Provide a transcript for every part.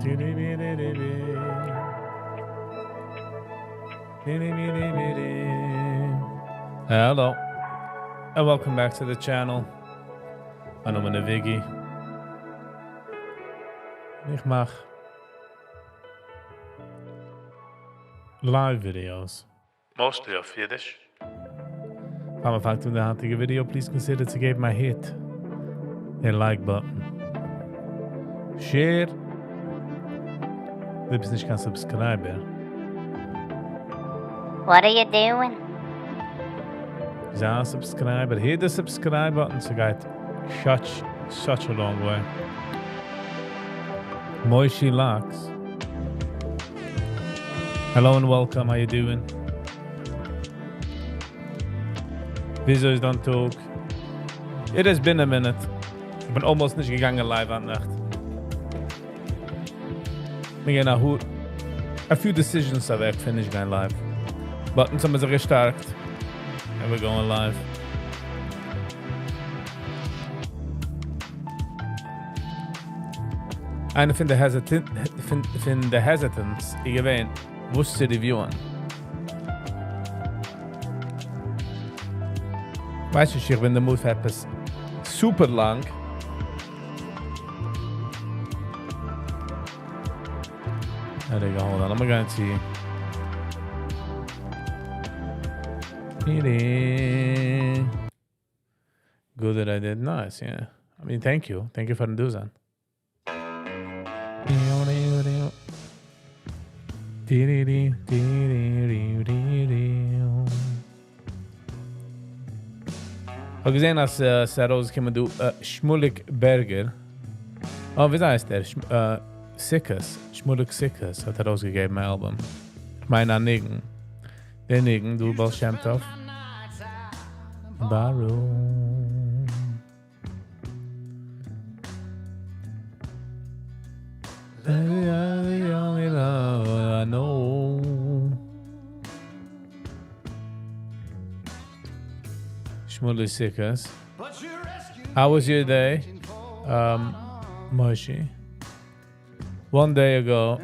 Hello, and welcome back to the channel. Mijn naam is Viggy. Ik maak live videos, mostly of Yiddish. If I to the hunting video, please consider to give my hit a like button. Share. Du bist nicht kein Subscriber. What are you doing? Ja, subscriber. Hit the subscribe button to get such a long way. Moishi Locks. Hello and welcome. How you doing? Wieso ist don't talk? It has been a minute. Ich bin almost nicht gegangen live an Nacht. Ich gehe nach a few decisions have I finished going live. Buttons haben sich gestarkt. And we're going live. Eine von der Hesitance, ich gewähnt, wusste reviewen. Weißt du, ich bin in der Mut für etwas super lang. There you go, hold on, I'm going to see. Good that I did. Nice, yeah. I mean, thank you. Thank you for the doing. Ich habe gesehen, dass Saros kommen du Schmulik Berger. Oh, wie heißt der? Sickers. Schmulik Sickers hat rausgegeben, mein Album. Ich meine an Nigen. Der Nigen, du Baal Shem Tov. Baruch. The only love I know. Shmuly Sikas. How was your day, Moshe? One day ago,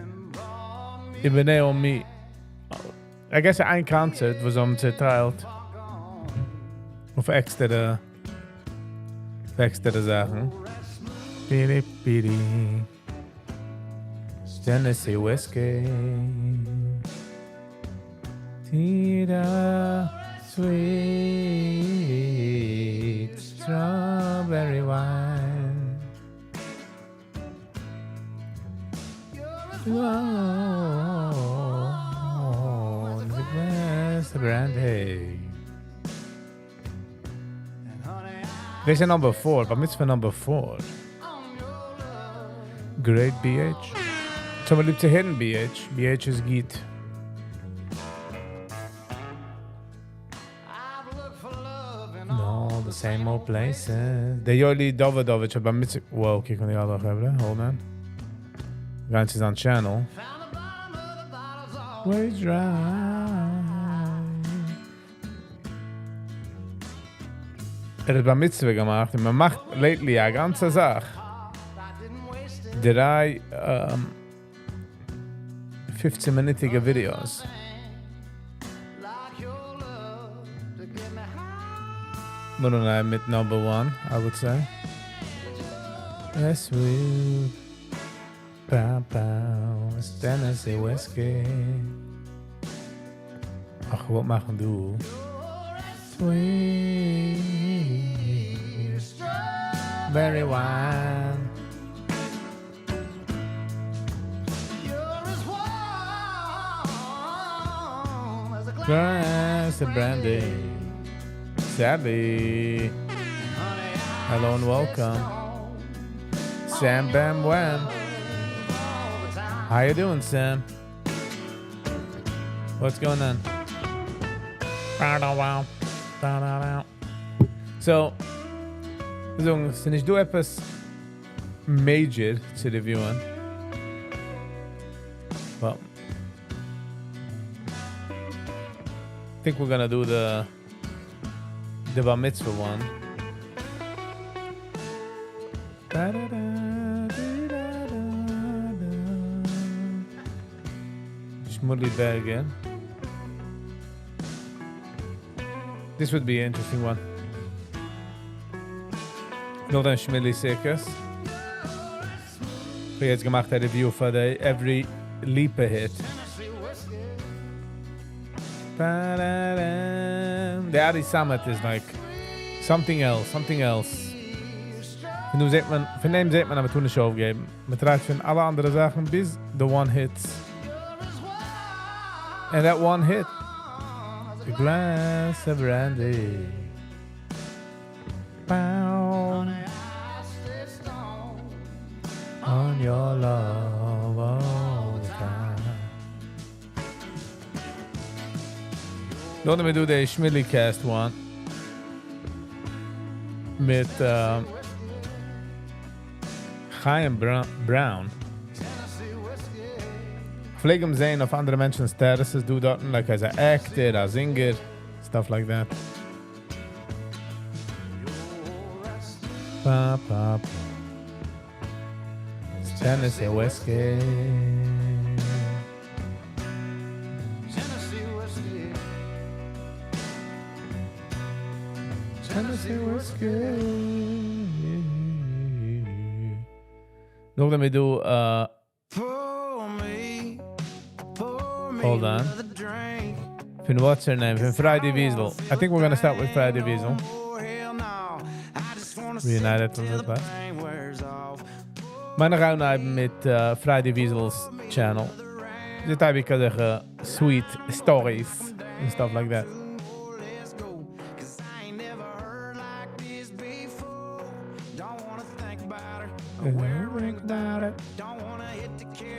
ich bin on me. I guess ein Konzert was zerteilt. Auf extra Sachen. Piri piri. Tennessee whiskey. Tita sweet strawberry wine. Whoa, the best brandy. They say number 4, but mitzvah number 4. Great BH. So we to hidden BH. BH is Geet. No, the same old places. The Yoli Dovadovich, but mitzvah. Whoa, kick on the other level. Hold on. Guys is on channel. Where's right? Het Bar Mitzvah gemacht und man macht lately a ganze Sache. 3 15-minütige Videos. But I'm at number 1, I would say. Yes, we pow pow, Tennessee whiskey. Ach, wat machen du? Sweet strawberry wine. Glass of brandy. Savvy. Hello and welcome. Sam Bam Wham. How you doing, Sam? What's going on? So, since ich do etwas major zu reviewen, well, I think we're gonna do the Bar Mitzvah one. Schmulli Berger. This would be an interesting one. Nog een Schmulli Circus. Ik heb jetzt gemacht een review voor de Every Leaper hit. The Ari Summit is like something else. Von dem sieht man aber tun eine Show geben. Man trägt von alle andere Sachen bis the one hits. And that one hit, a glass of brandy. Bound on your love all the time. Don't we do the Schmilly cast one mit Chaim Brown. Ich pflege ihm sehen auf andere Menschen's terraces, do dort, like as a actor, a singer, stuff like that. Pa, pa, pa. It's Tennessee whiskey. Tennessee whiskey. Nog let me do hold on. Finn, what's her name? Finn Friday Wiesel. I think we're gonna start with Friday Wiesel. Reunited from the past. Meine Raunaiben mit Friday Wiesel's channel. Dit heb ik sweet stories and stuff like that.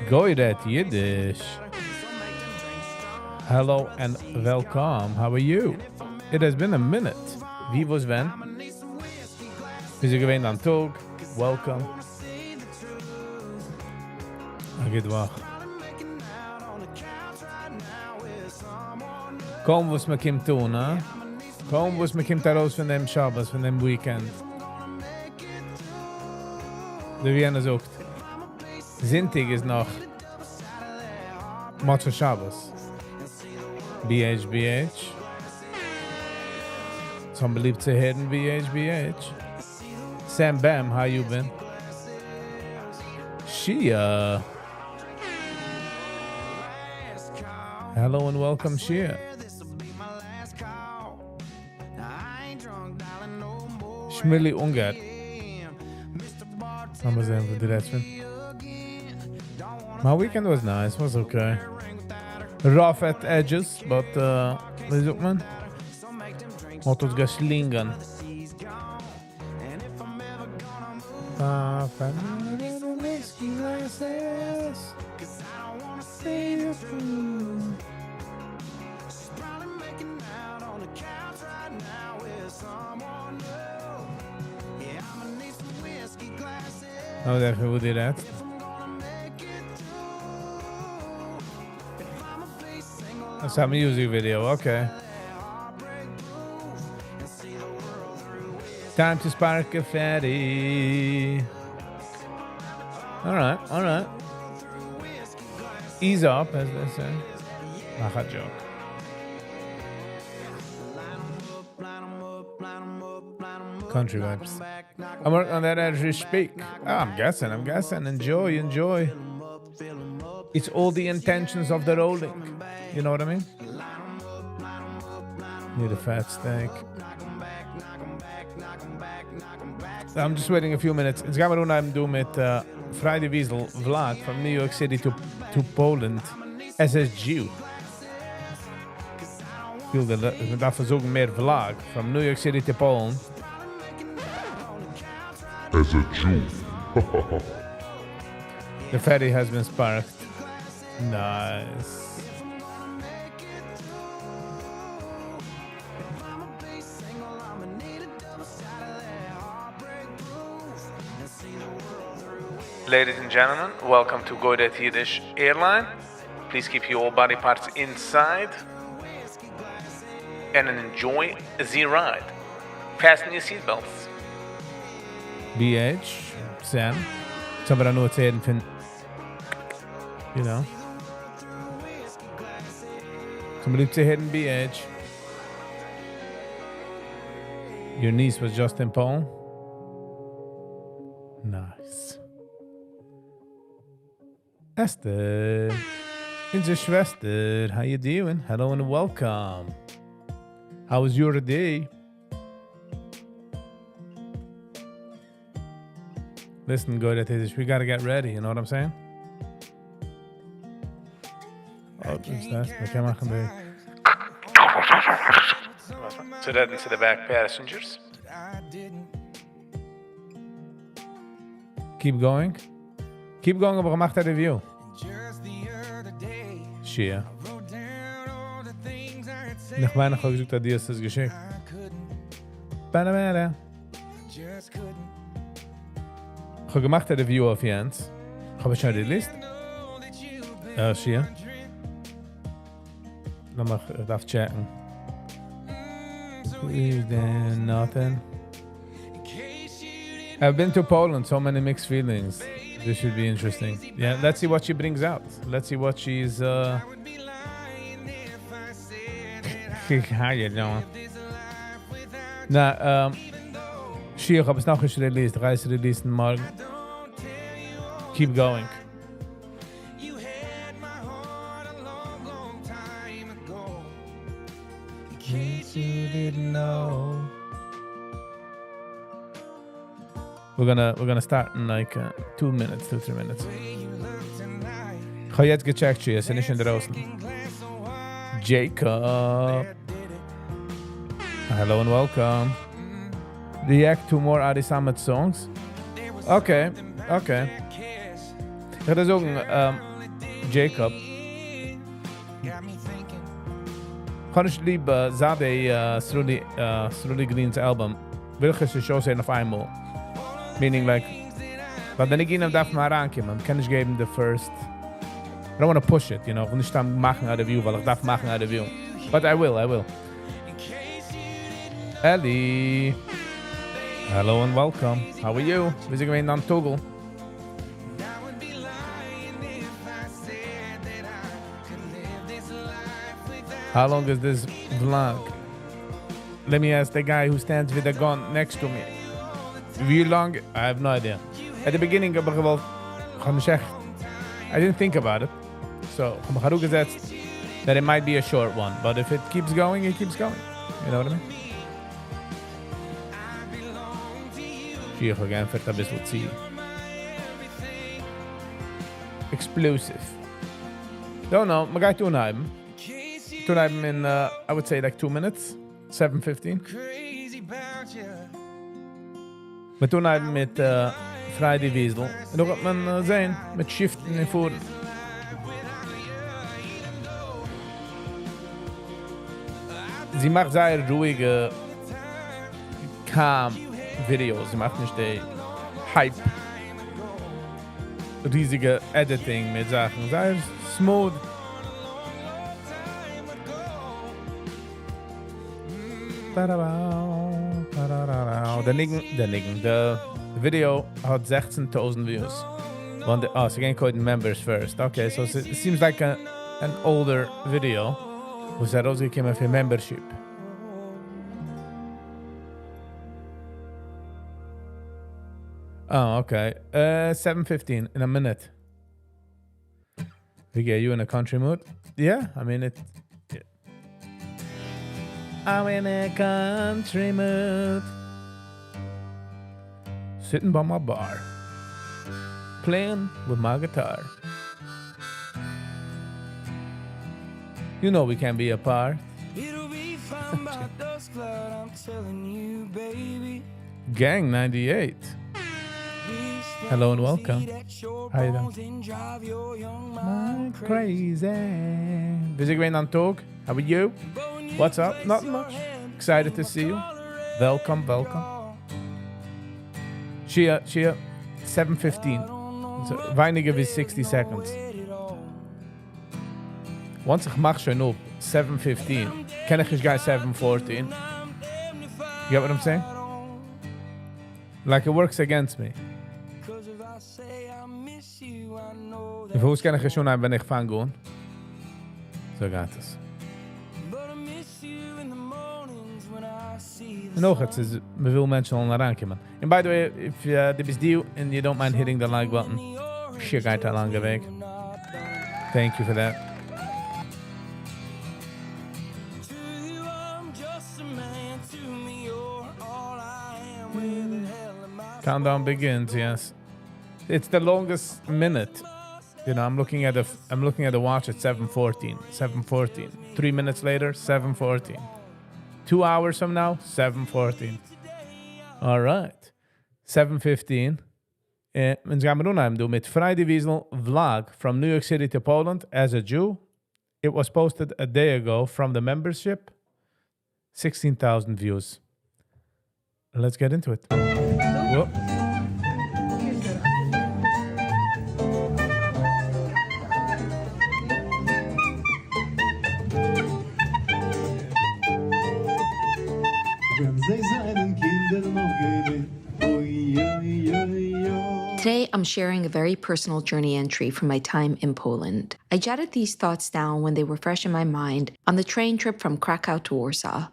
Gooi dat Yiddish. Hello and welcome. How are you? It has been a minute. Wie was wen? Is je gewend aan Tog? Welcome. Ik het wacht. Kom was me kim doen, hè? Kom was me kim taroos van dem Shabbos, van dem weekend. De Vienna zoekt. Zintig is nog Matcha Shabbos. BH. Some believe to hidden BH. Sam Bam, how you been? Shia. Hello and welcome, Shia. Schmilly Ungar. I'm going to do that one. My weekend was nice, was okay. Rough at edges, but wat is ook man? Moet ons gaan slingen. Oh, daar gaan we die dat. That's a music video, okay. Time to spark a fatty. Alright. Ease up, as they say. Mach a joke. Country vibes. I'm working on that as we speak. I'm guessing. Enjoy. It's all the intentions of the rolling. You know what I mean? Need a fat steak. I'm just waiting a few minutes. It's gaan we doen I'm doing with Friday Wiesel Vlad from New York City to Poland. SSG. Ik wilde daarvoor zoeken meer vlog. From New York City to Poland. SSG. The ferry has been sparked. Nice. Ladies and gentlemen, welcome to Goidet Yiddish Airline. Please keep your body parts inside and enjoy the ride. Fasten your seatbelts. BH, Sam, somebody I know it's in, you know. Somebody to Hidden BH. Your niece was Justin Paul. Nice. Esther. Unsere Schwester. How you doing? Hello and welcome. How was your day? Listen, good at this. We gotta get ready, you know what I'm saying? Oh, what's that? Wat kan maken bij? So that into the back passengers. Keep going. Keep going, aber gemacht der Review. Shia. Noch weinig habe ich gesagt, dass das geschickt. Bada. Ich habe gemacht der Review auf Jens. Ich habe schon released. Shia. Nochmal, ich darf checken. Nothing. I've been to Poland, so many mixed feelings. This should be interesting. Yeah, let's see what she brings out. Let's see what she's how you doing? Na, she habe es noch nicht released. Reis releasen morgen. Keep going. You didn't know. We're gonna start in like 2 minutes, 2-3 minutes. Ich habe jetzt gecheckt, sie ist nicht in draußen. Jacob. Hello and welcome. React to more Adi Samad songs. Okay. Ich würde sagen, Jacob. Kann ich lieber Zade Sruli Green's Album. Will ich es schon sehen auf einmal. Meaning like, but then again, darf man rankommen. Kann ich geben the first. I don't want to push it, you know. Ich will nicht machen a review, weil ich darf machen a review. But I will. Ellie. Hello and welcome. How are you? Wir sind gewesen an Togel. How long is this vlog? Let me ask the guy who stands with a gun next to me. Wie long? I have no idea. At the beginning, I didn't think about it. So, I gesetzt that it might be a short one. But if it keeps going, it keeps going. You know what I mean? Hier again for a bisschen ziehen. Explosive. Don't know. Man geht unheimen. Unheimen in, I would say like 2 minutes. 7:15. Wir tun eben mit Friday Wiesel. Und da kann man sehen, mit Shiften in Fuhren. Sie macht sehr ruhige, calm Videos. Sie macht nicht die Hype, riesige Editing mit Sachen. Sehr smooth. The video had 16,000 views. So again, called members first. Okay, so it seems like an older video. Who said also came with a membership. Oh, okay. 7:15 in a minute. We get you in a country mood? Yeah, I mean it. Yeah. I'm in a country mood. Sitting by my bar. Playing with my guitar. You know we can be apart. It'll be fine by dusk cloud, I'm telling you, baby. Gang 98. Hello and welcome. How you doing? I'm crazy. Busy going on talk. How are you? What's up? Not much. Excited to see you. Welcome. Shia, 7:15. So, weniger wie 60 seconds. Once ich mach schon up, 7:15, kann ich guys 7:14. You get what I'm saying? Like it works against me. If who's kann ich schon ein, wenn ich fangen gehen? So geht es. Nog, het is veel mensen al naar aankomen. And by the way, if dit is deal and you don't mind hitting the like button, shit gaat al lange weg. Thank you for that. Countdown begins. Yes, it's the longest minute. You know, I'm looking at the watch at 7:14. 7:14. 3 minutes later, 7:14. 2 hours from now, 7:14. All right. 7:15. En gaan we doen doen met Friday Wiesel vlog from New York City to Poland as a Jew. It was posted a day ago from the membership. 16,000 views. Let's get into it. Whoa. Today, I'm sharing a very personal journey entry from my time in Poland. I jotted these thoughts down when they were fresh in my mind on the train trip from Krakow to Warsaw.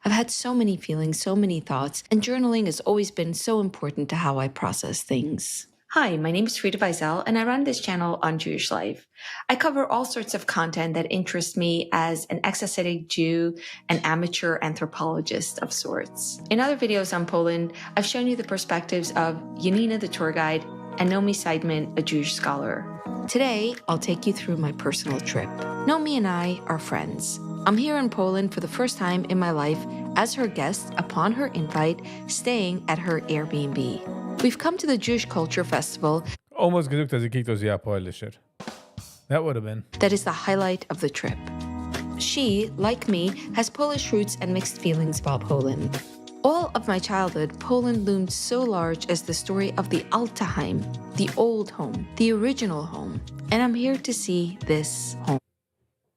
I've had so many feelings, so many thoughts, and journaling has always been so important to how I process things. Hi, my name is Frida Weisel, and I run this channel on Jewish life. I cover all sorts of content that interests me as an ex-ascetic Jew, an amateur anthropologist of sorts. In other videos on Poland, I've shown you the perspectives of Janina, the tour guide, and Nomi Seidman, a Jewish scholar. Today, I'll take you through my personal trip. Nomi and I are friends. I'm here in Poland for the first time in my life as her guest upon her invite, staying at her Airbnb. We've come to the Jewish Culture Festival. Almost gezoekt als ik als ja Polisher. That would have been. That is the highlight of the trip. She, like me, has Polish roots and mixed feelings about Poland. All of my childhood, Poland loomed so large as the story of the Altaheim, the old home, the original home. And I'm here to see this home.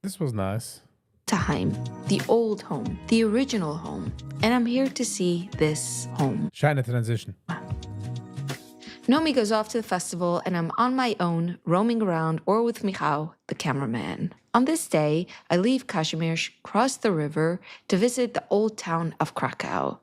This was nice. Altaheim, the old home, the original home. And I'm here to see this home. Shine a transition. Nomi goes off to the festival, and I'm on my own, roaming around, or with Michał, the cameraman. On this day, I leave Kazimierz, cross the river, to visit the old town of Krakow.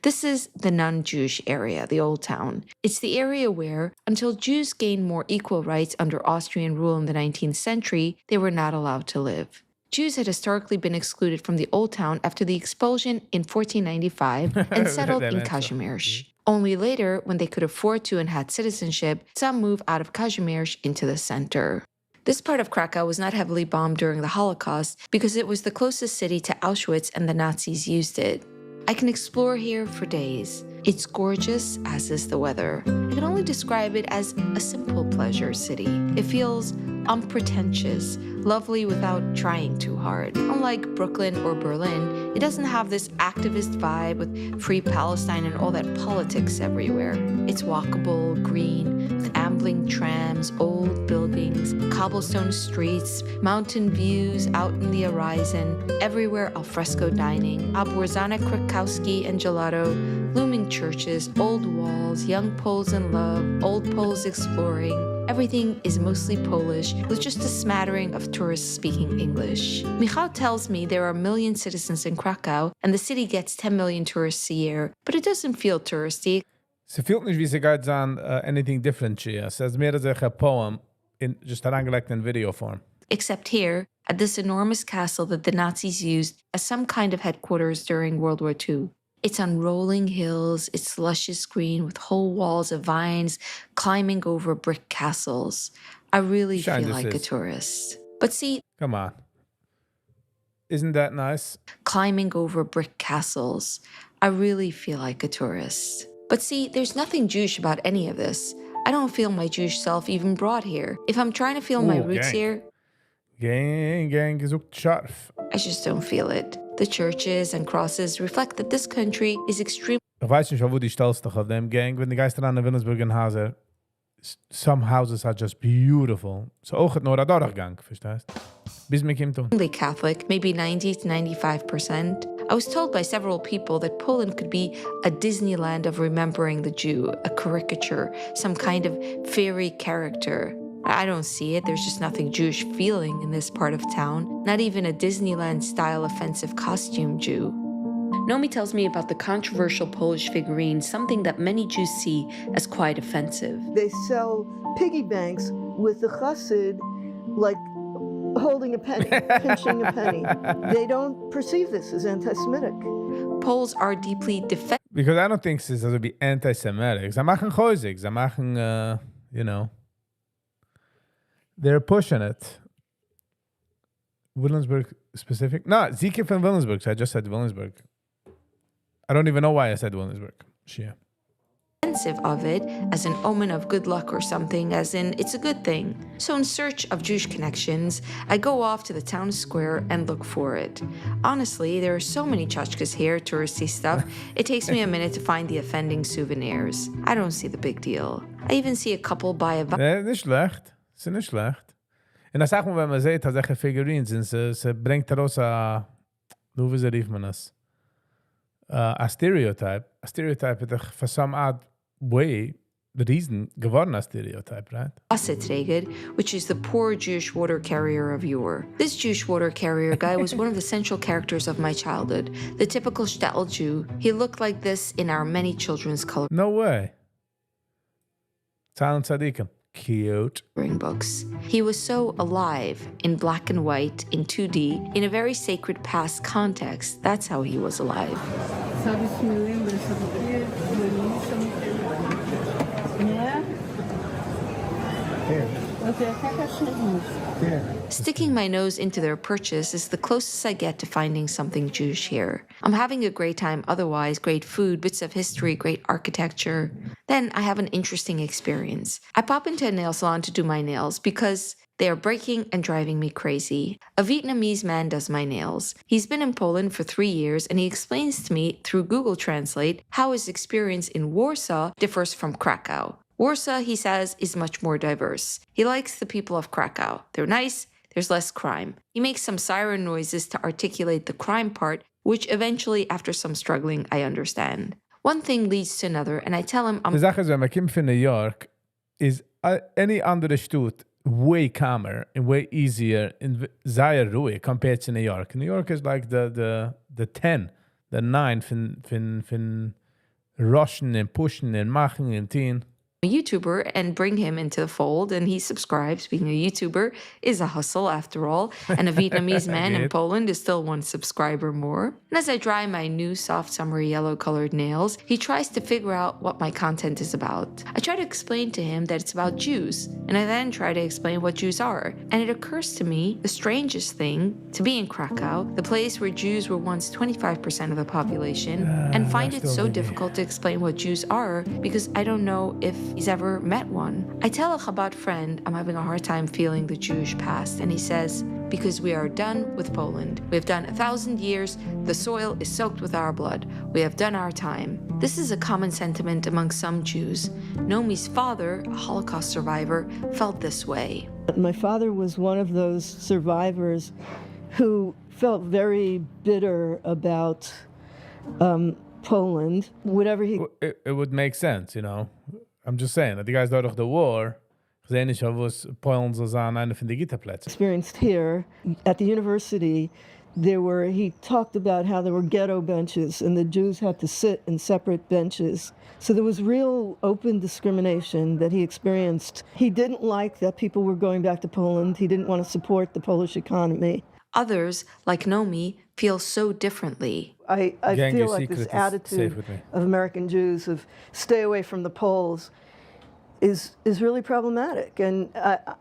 This is the non-Jewish area, the old town. It's the area where, until Jews gained more equal rights under Austrian rule in the 19th century, they were not allowed to live. Jews had historically been excluded from the old town after the expulsion in 1495 and settled in Kazimierz. Only later, when they could afford to and had citizenship, some moved out of Kazimierz into the center. This part of Krakow was not heavily bombed during the Holocaust because it was the closest city to Auschwitz and the Nazis used it. I can explore here for days. It's gorgeous, as is the weather. I can only describe it as a simple pleasure city. It feels unpretentious, lovely without trying too hard. Unlike Brooklyn or Berlin, it doesn't have this activist vibe with free Palestine and all that politics everywhere. It's walkable, green, with ambling trams, old buildings, cobblestone streets, mountain views out in the horizon, everywhere alfresco dining, Abwarzana Krakowski and gelato, looming churches, old walls, young Poles in love, old Poles exploring. Everything is mostly Polish, with just a smattering of tourists speaking English. Michał tells me there are a million citizens in Krakow, and the city gets 10 million tourists a year, but it doesn't feel touristy. Ze voelt niet wie ze gaat aan anything different. Ze is meer als een poem, in just aangelegd in video form. Except here, at this enormous castle that the Nazis used as some kind of headquarters during World War II. It's on rolling hills, it's luscious green with whole walls of vines climbing over brick castles. I really feel like a tourist. But see... Come on. Isn't that nice? Climbing over brick castles. I really feel like a tourist. But see, there's nothing Jewish about any of this. I don't feel my Jewish self even brought here. If I'm trying to feel my roots here... Gang is ook scharf. I just don't feel it. The churches and crosses reflect that this country is extremely... Ich weiß nicht, wo die stolz doch auf dem Gang. Wenn die Geister an der Wilhelmsburg in Hase, some houses are just beautiful. So auch het nur ein Gang, verstehst? Bis mir kommt um. Catholic, maybe 90 to 95%. I was told by several people that Poland could be a Disneyland of remembering the Jew, a caricature, some kind of fairy character. I don't see it. There's just nothing Jewish feeling in this part of town. Not even a Disneyland-style offensive costume Jew. Nomi tells me about the controversial Polish figurine, something that many Jews see as quite offensive. They sell piggy banks with the chassid like holding a penny, pinching a penny. They don't perceive this as anti-Semitic. Poles are deeply defensive. Because I don't think this will be anti-Semitic. Sie machen Chäusig. Sie machen, they're pushing it. Williamsburg specific? No, Sie came from Williamsburg, so I just said Williamsburg. I don't even know why I said Williamsburg. Shia. Of it as an omen of good luck or something, as in it's a good thing. So in search of Jewish connections, I go off to the town square and look for it. Honestly, there are so many tchotchkes here, touristy stuff, it takes me a minute to find the offending souvenirs. I don't see the big deal. I even see a couple buy a... Nicht schlecht. Ist nicht schlecht. Und das sagt man, wenn man sieht, dass solche Figurinen sind, sie bringt daraus wie rief man das? A stereotype. A stereotype ist doch für some odd way the reason geworden a stereotype, right? Which is the poor Jewish water carrier of yore. This Jewish water carrier guy was one of the central characters of my childhood. The typical shtetl Jew. He looked like this in our many children's coloring No way. Silent Tzadikim. Cute. Books. He was so alive, in black and white, in 2D, in a very sacred past context. That's how he was alive. Sticking my nose into their purchase is the closest I get to finding something Jewish here. I'm having a great time otherwise, great food, bits of history, great architecture. Then I have an interesting experience. I pop into a nail salon to do my nails because they are breaking and driving me crazy. A Vietnamese man does my nails. He's been in Poland for 3 years and he explains to me through Google Translate how his experience in Warsaw differs from Krakow. Warsaw, he says, is much more diverse. He likes the people of Krakow. They're nice, there's less crime. He makes some siren noises to articulate the crime part, which eventually, after some struggling, I understand. One thing leads to another, and I tell him I'm... Die Sache ist, wenn man kommt von New York, is any andere Stadt way calmer and way easier and sehr ruhig compared to New York. New York is like the 10, the 9 von rushen and pushing and machen and teen. A YouTuber and bring him into the fold, and he subscribes. Being a YouTuber is a hustle after all, and a Vietnamese man in Poland is still one subscriber more. And as I dry my new soft summer yellow colored nails, he tries to figure out what my content is about. I try to explain to him that it's about Jews, and I then try to explain what Jews are. And it occurs to me, the strangest thing, to be in Krakow, the place where Jews were once 25% of the population, and find it so difficult to explain what Jews are because I don't know if he's ever met one. I tell a Chabad friend I'm having a hard time feeling the Jewish past, and he says, because we are done with Poland. We have done 1,000 years. The soil is soaked with our blood. We have done our time. This is a common sentiment among some Jews. Nomi's father, a Holocaust survivor, felt this way. My father was one of those survivors who felt very bitter about Poland. Whatever he... It would make sense, you know. I'm just saying, that die guys durch the war, gesehen ich, was Polen so sein, eine von den Gitterplätzen. Experienced here at the university, he talked about how there were ghetto benches and the Jews had to sit in separate benches. So there was real open discrimination that he experienced. He didn't like that people were going back to Poland. He didn't want to support the Polish economy. Others, like Nomi, feel so differently. I feel like this attitude of American Jews of stay away from the Poles is really problematic. And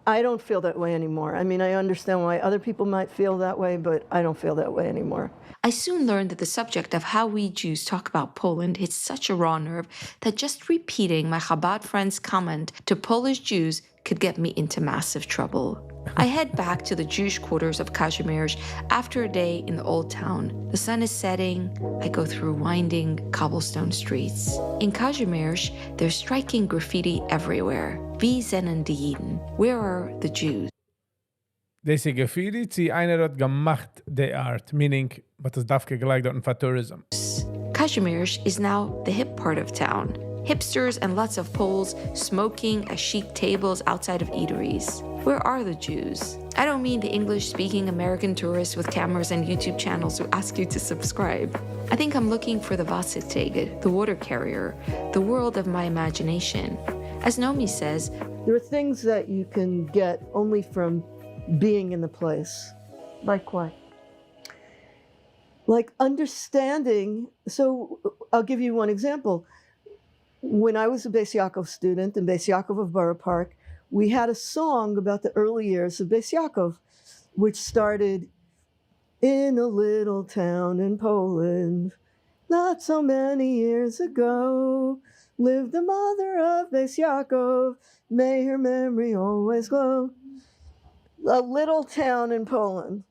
I don't feel that way anymore. I mean, I understand why other people might feel that way, but I don't feel that way anymore. I soon learned that the subject of how we Jews talk about Poland hits such a raw nerve that just repeating my Chabad friend's comment to Polish Jews could get me into massive trouble. I head back to the Jewish quarters of Kazimierz after a day in the old town. The sun is setting. I go through winding cobblestone streets. In Kazimierz, there's striking graffiti everywhere. Wie sind die Jiden? Where are the Jews? Diese Graffiti, die einer hat gemacht, the art, meaning, was das darf gleich dort for tourism. Kazimierz is now the hip part of town. Hipsters and lots of Poles smoking at chic tables outside of eateries. Where are the Jews? I don't mean the English-speaking American tourists with cameras and YouTube channels who ask you to subscribe. I think I'm looking for the Wasserträger, the water carrier, the world of my imagination. As Nomi says, there are things that you can get only from being in the place. like what? Like understanding. So I'll give you one example. When I was a Beis Yaakov student in Beis Yaakov of Borough Park, we had a song about the early years of Beis Yaakov, which started, in a little town in Poland, not so many years ago, lived the mother of Beis Yaakov, may her memory always glow. A little town in Poland.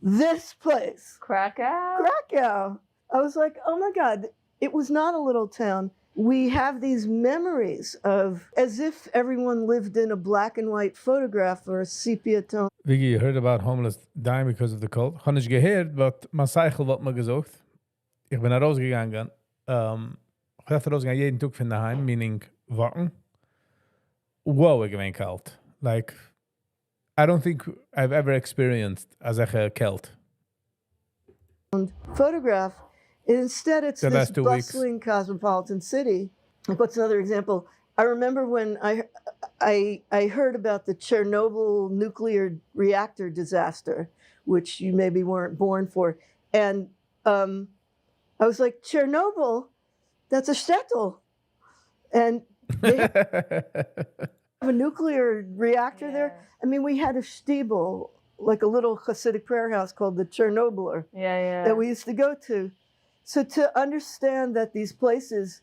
This place. Krakow. I was like, oh my God, it was not a little town. We have these memories of as if everyone lived in a black and white photograph or a sepia tone. Viggy, you heard about homeless dying because of the cold? Ich habe nicht gehört, but mein Cycle wird mir gesagt. Ich bin rausgegangen. Ich dachte rausgegangen jeden Tag von daheim, meaning warten. Wow, ich bin kalt. Like, I don't think I've ever experienced as a kalt. Photograph. Instead, it's this bustling cosmopolitan city. Like, what's another example? I remember when I heard about the Chernobyl nuclear reactor disaster, which you maybe weren't born for. And I was like, Chernobyl? That's a shtetl. And they have a nuclear reactor there. I mean, we had a shtibel, like a little Hasidic prayer house called the Chernobyler that we used to go to. So to understand that these places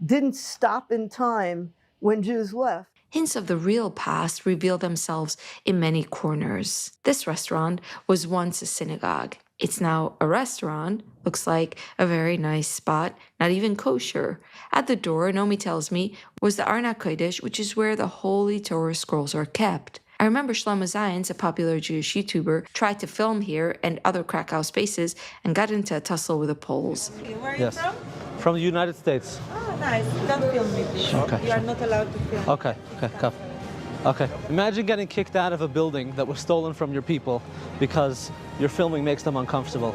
didn't stop in time when Jews left. Hints of the real past reveal themselves in many corners. This restaurant was once a synagogue. It's now a restaurant, looks like a very nice spot, not even kosher. At the door, Nomi tells me, was the Arna Kodesh, which is where the holy Torah scrolls are kept. I remember Shlomo Zayens, a popular Jewish YouTuber, tried to film here and other Krakow spaces and got into a tussle with the Poles. Where are you from? From the United States. Oh, nice. Don't film me, please. Okay. You are not allowed to film. Okay, come. Okay. Imagine getting kicked out of a building that was stolen from your people because your filming makes them uncomfortable.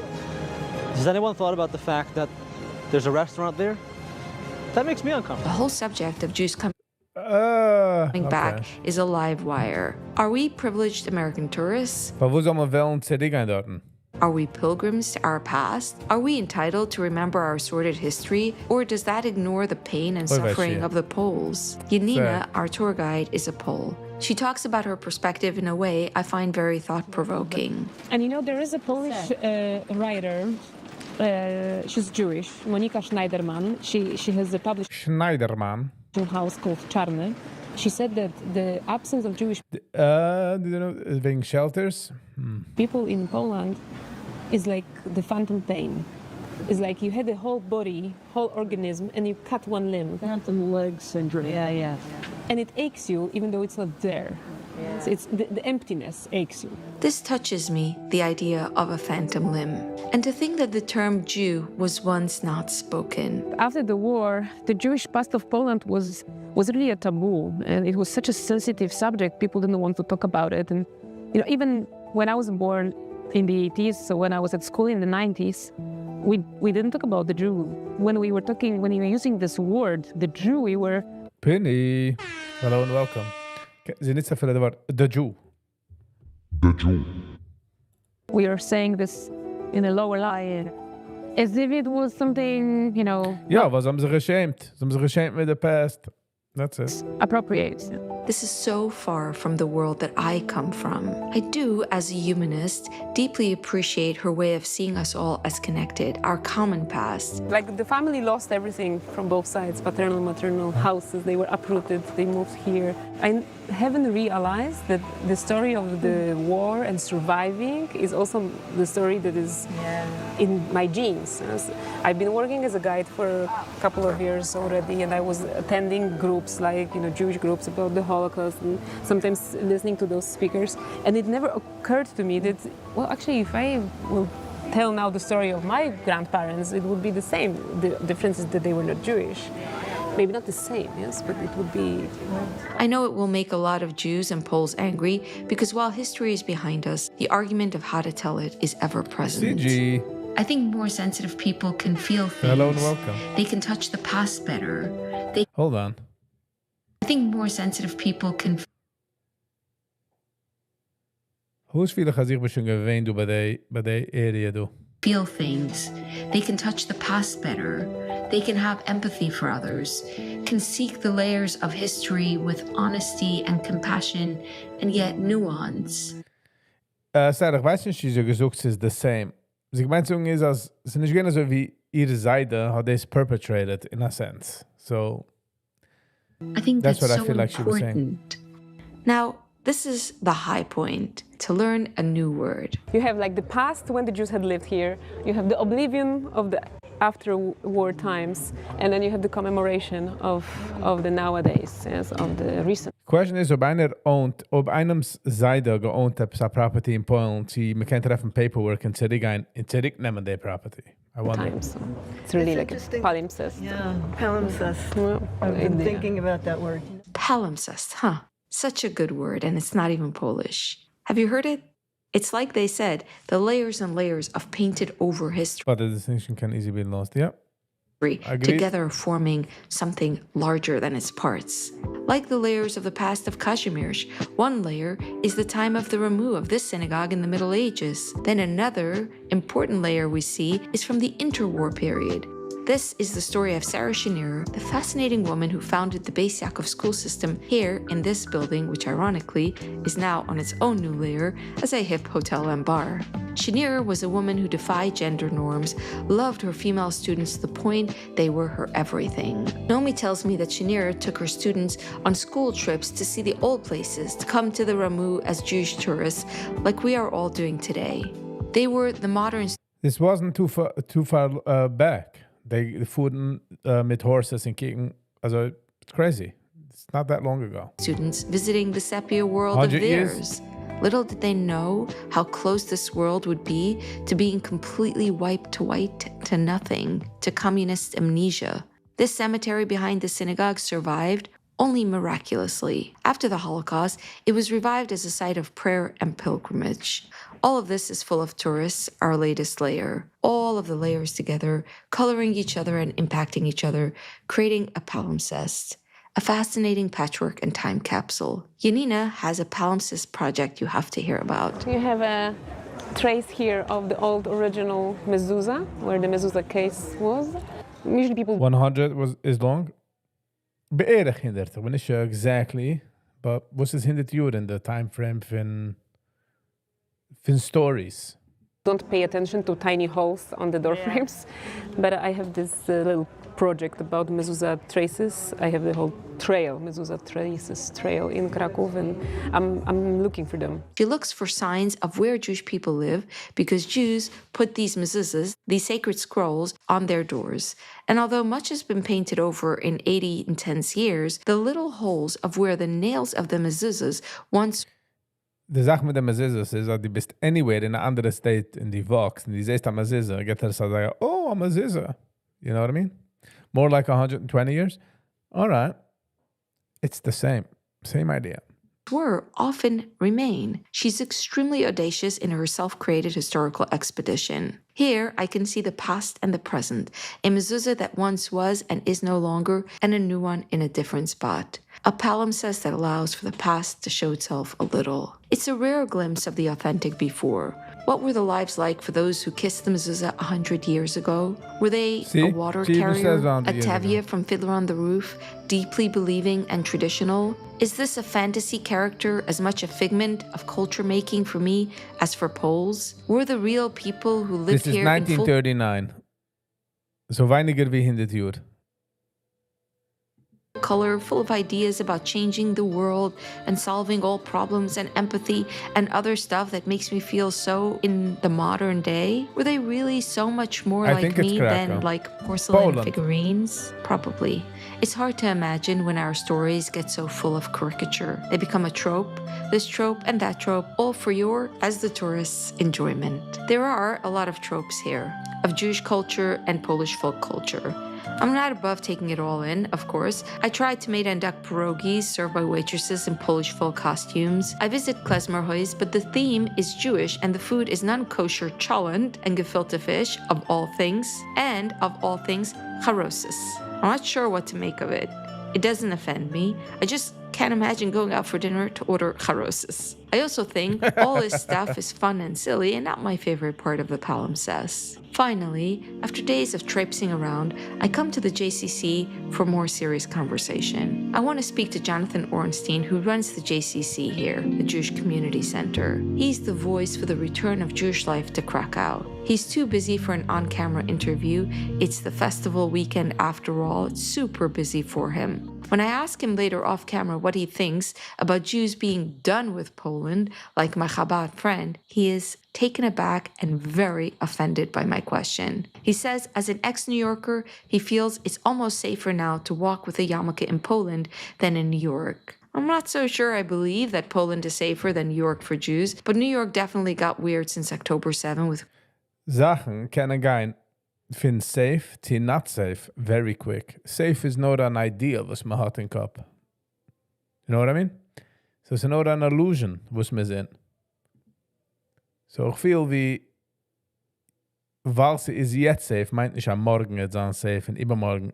Has anyone thought about the fact that there's a restaurant there? That makes me uncomfortable. The whole subject of Jews coming back is a live wire. Are we privileged American tourists? Wo soll man wählen zurückgehen dort? Are we pilgrims to our past? Are we entitled to remember our sordid history? Or does that ignore the pain and suffering of the Poles? Yanina, our tour guide, is a Pole. She talks about her perspective in a way I find very thought-provoking. And you know, there is a Polish writer, she's Jewish, Monika Schneiderman. She has published Schneiderman. house called Czarny. She said that the absence of Jewish Do you know, being shelters? people in Poland is like the phantom pain. It's like you had a whole body, whole organism, and you cut one limb. Phantom leg syndrome. Yeah. And it aches you even though it's not there. Yeah. So it's the emptiness aches you. This touches me, the idea of a phantom limb. And to think that the term Jew was once not spoken. After the war, the Jewish past of Poland was really a taboo, and it was such a sensitive subject. People didn't want to talk about it. And you know, even when I was born in the 80s, so when I was at school in the 90s, we didn't talk about the Jew. When we were using this word, the Jew, we were... Penny. Hello and welcome. Sie nicht so viele Wort. The Jew. We are saying this in a lower line, as if it was something, you know... Ja, was haben sie geschämt? Sie haben sich geschämt mit der Pest. That's it. Appropriate. This is so far from the world that I come from. I do, as a humanist, deeply appreciate her way of seeing us all as connected, our common past. Like the family lost everything from both sides, paternal, maternal houses. They were uprooted, they moved here. I haven't realized that the story of the war and surviving is also the story that is in my genes. I've been working as a guide for a couple of years already, and I was attending groups like, you know, Jewish groups about the Holocaust, and sometimes listening to those speakers. And it never occurred to me that, well, actually, if I will tell now the story of my grandparents, it would be the same. The difference is that they were not Jewish. maybe not the same, yes, but it would be. I know it will make a lot of Jews and Poles angry because while history is behind us, the argument of how to tell it is ever present. CG. I think more sensitive people can feel things. Hello and welcome. They can touch the past better. Hold on. I think more sensitive people can Hoe is viele gaat zich misschien gewend doen bij de area doen? feel things. They can touch the past better. They can have empathy for others, can seek the layers of history with honesty and compassion and yet nuance. Sarah, ich weiß nicht, wie so gesucht ist the same. Was ich meine sagen ist, als es nicht gerne so wie ihre Seite hat das perpetrated in a sense. So I think That's that's what I so feel like she was saying. important. Now, this is the high point, to learn a new word. You have like the past when the Jews had lived here, you have the oblivion of the after war times, and then you have the commemoration of the nowadays, yes, of the recent question is, ob einem Seite geowned hat a property in Poland, sie man kann treffen paperwork and zurücknehmen der property. I wonder. times. So it's really It's like a interesting. palimpsest. Yeah, palimpsest. Yeah. I've been Yeah. thinking about that word. Palimpsest, huh? Such a good word, and it's not even Polish. Have you heard it? It's like they said, the layers and layers of painted over history But the distinction can easily be lost. Yeah. Agreed. together forming something larger than its parts. Like the layers of the past of Kazimierz, one layer is the time of the remove of this synagogue in the Middle Ages. Then another important layer we see is from the interwar period. This is the story of Sarah Schenirer, the fascinating woman who founded the Beis Yaakov school system here in this building, which ironically is now on its own new layer as a hip hotel and bar. Schenirer was a woman who defied gender norms, loved her female students to the point they were her everything. Naomi tells me that Schenirer took her students on school trips to see the old places, to come to the Ramu as Jewish tourists, like we are all doing today. They were the modern This wasn't too far back. They fuhren mit horses and kicken. Also, it's crazy. It's not that long ago. students visiting the sepia world of 100 years? theirs. Little did they know how close this world would be to being completely wiped to white, to nothing, to communist amnesia. This cemetery behind the synagogue survived only miraculously. After the Holocaust, it was revived as a site of prayer and pilgrimage. All of this is full of tourists, our latest layer. All of the layers together, coloring each other and impacting each other, creating a palimpsest, a fascinating patchwork and time capsule. Yanina has a palimpsest project you have to hear about. You have a trace here of the old original mezuzah, where the mezuzah case was. Usually people 100 is long. Beërig hindert. When is exactly. But was is hindert you in the time frame fin stories? don't pay attention to tiny holes on the door frames. But I have this little project about mezuzah traces. I have the whole trail, mezuzah traces trail in Krakow, and I'm looking for them. She looks for signs of where Jewish people live because Jews put these mezuzahs, these sacred scrolls, on their doors. And although much has been painted over in 80 intense years, the little holes of where the nails of the mezuzahs once De Sache mit der Mezuzahs ist, dass du bist anywhere in a andere state in die Vox, und die siehst eine Mezuzah, geht er so sagen, oh, a Mezuzah. You know what I mean? More like 120 years? All right. It's the same idea. were often remain. She's extremely audacious in her self-created historical expedition. Here, I can see the past and the present, a mezuzah that once was and is no longer, and a new one in a different spot. A palimpsest that allows for the past to show itself a little. It's a rare glimpse of the authentic before. What were the lives like for those who kissed the mezuzah 100 years ago? Were they a water carrier, a tevye from Fiddler on the Roof, deeply believing and traditional? Is this a fantasy character as much a figment of culture making for me as for Poles? Were the real people who lived This is here in full 1939. So weiniger wie 100 Jahre. color, full of ideas about changing the world and solving all problems and empathy and other stuff that makes me feel so in the modern day? Were they really so much more I like think it's me Krakow. than like porcelain Poland. figurines? Probably. It's hard to imagine when our stories get so full of caricature. They become a trope, this trope and that trope, all for your, as the tourist's, enjoyment. There are a lot of tropes here of Jewish culture and Polish folk culture. I'm not above taking it all in, of course. I tried tomato and duck pierogies served by waitresses in Polish full costumes. I visit klezmerhuis, but the theme is Jewish and the food is non-kosher cholent and gefilte fish, of all things, and, of all things, charoses. I'm not sure what to make of it. It doesn't offend me. I just can't imagine going out for dinner to order charoses. I also think all this stuff is fun and silly and not my favorite part of the palimpsest. Finally, after days of traipsing around, I come to the JCC for more serious conversation. I want to speak to Jonathan Ornstein, who runs the JCC here, the Jewish Community Center. He's the voice for the return of Jewish life to Krakow. He's too busy for an on-camera interview. It's the festival weekend after all. It's super busy for him. When I ask him later off camera what he thinks about Jews being done with Poland, like my Chabad friend, he is taken aback and very offended by my question. He says, as an ex-New Yorker, he feels it's almost safer now to walk with a yarmulke in Poland than in New York. I'm not so sure I believe that Poland is safer than New York for Jews, but New York definitely got weird since October 7 with Sachen können gehen von safe to not safe very quick. Safe is not an idea was man hat in Kopf. You know what I mean? So it's not an illusion was man sind. So ich feel wie weil sie ist jetzt safe, meint nicht am Morgen jetzt an safe und übermorgen.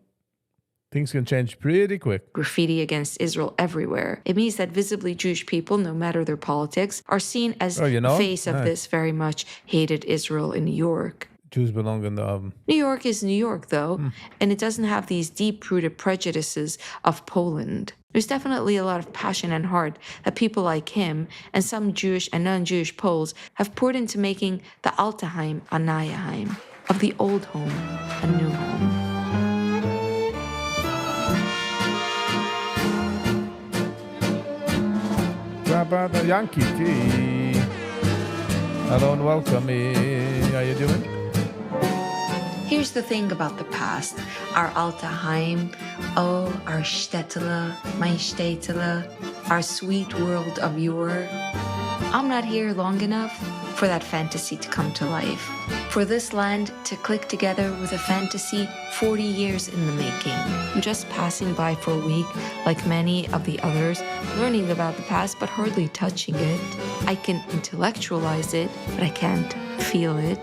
Things can change pretty quick. Graffiti against Israel everywhere. It means that visibly Jewish people, no matter their politics, are seen as the face of this very much hated Israel in New York. Jews belong in the New York is New York, though, and it doesn't have these deep-rooted prejudices of Poland. There's definitely a lot of passion and heart that people like him and some Jewish and non-Jewish Poles have poured into making the Alteheim a Neue Heim, of the old home a new home. Brother Yankee T. Hello and welcome. How you doing? Here's the thing about the past. Our Alteheim, oh, our Städtele, mein Städtele, our sweet world of yore. I'm not here long enough for that fantasy to come to life. For this land to click together with a fantasy 40 years in the making. I'm just passing by for a week, like many of the others, learning about the past but hardly touching it. I can intellectualize it, but I can't feel it.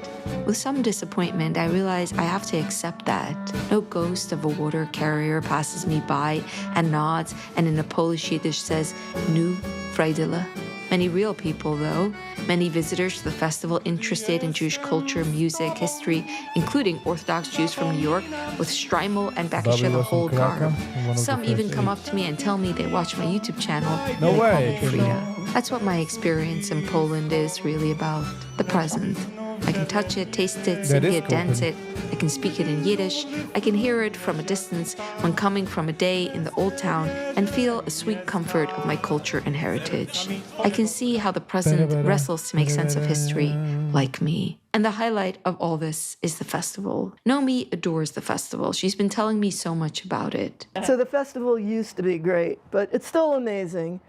With some disappointment, I realize I have to accept that. No ghost of a water carrier passes me by and nods, and in a Polish Yiddish says, Nu, Freidele. Many real people, though, many visitors to the festival interested in Jewish culture, music, history, including Orthodox Jews from New York, with Streimel and Bekeshe the whole garb. Some even come up to me and tell me they watch my YouTube channel. No and they way. call me Frida. That's what my experience in Poland is really about, the present. I can touch it, taste it, sing it, dance it. I can speak it in Yiddish. I can hear it from a distance when coming from a day in the old town and feel a sweet comfort of my culture and heritage. I can see how the present wrestles to make sense of history, like me. And the highlight of all this is the festival. Nomi adores the festival. She's been telling me so much about it. So the festival used to be great, but it's still amazing.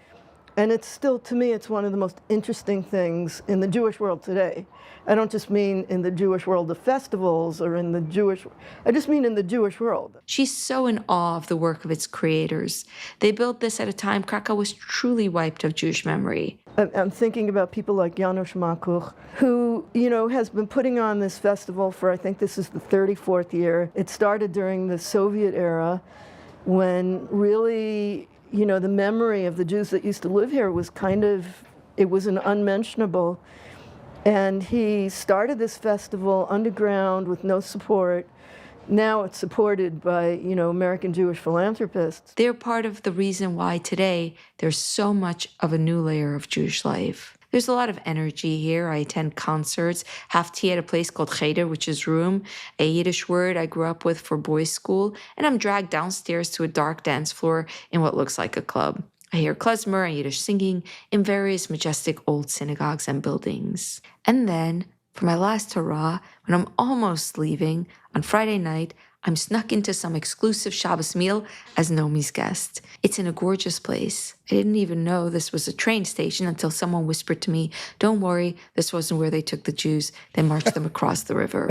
And it's still, to me, it's one of the most interesting things in the Jewish world today. I don't just mean in the Jewish world of festivals or in the Jewish, I just mean in the Jewish world. She's so in awe of the work of its creators. They built this at a time Krakow was truly wiped of Jewish memory. I'm thinking about people like Janusz Makuch, who, has been putting on this festival for, I think this is the 34th year. It started during the Soviet era when really, the memory of the Jews that used to live here was it was an unmentionable. And he started this festival underground with no support. Now it's supported by, American Jewish philanthropists. They're part of the reason why today there's so much of a new layer of Jewish life. There's a lot of energy here. I attend concerts, have tea at a place called cheder, which is room, a Yiddish word I grew up with for boys' school, and I'm dragged downstairs to a dark dance floor in what looks like a club. I hear klezmer and Yiddish singing in various majestic old synagogues and buildings. And then, for my last hurrah, when I'm almost leaving, on Friday night, I'm snuck into some exclusive Shabbos meal as Nomi's guest. It's in a gorgeous place. I didn't even know this was a train station until someone whispered to me, "Don't worry, this wasn't where they took the Jews. They marched them across the river."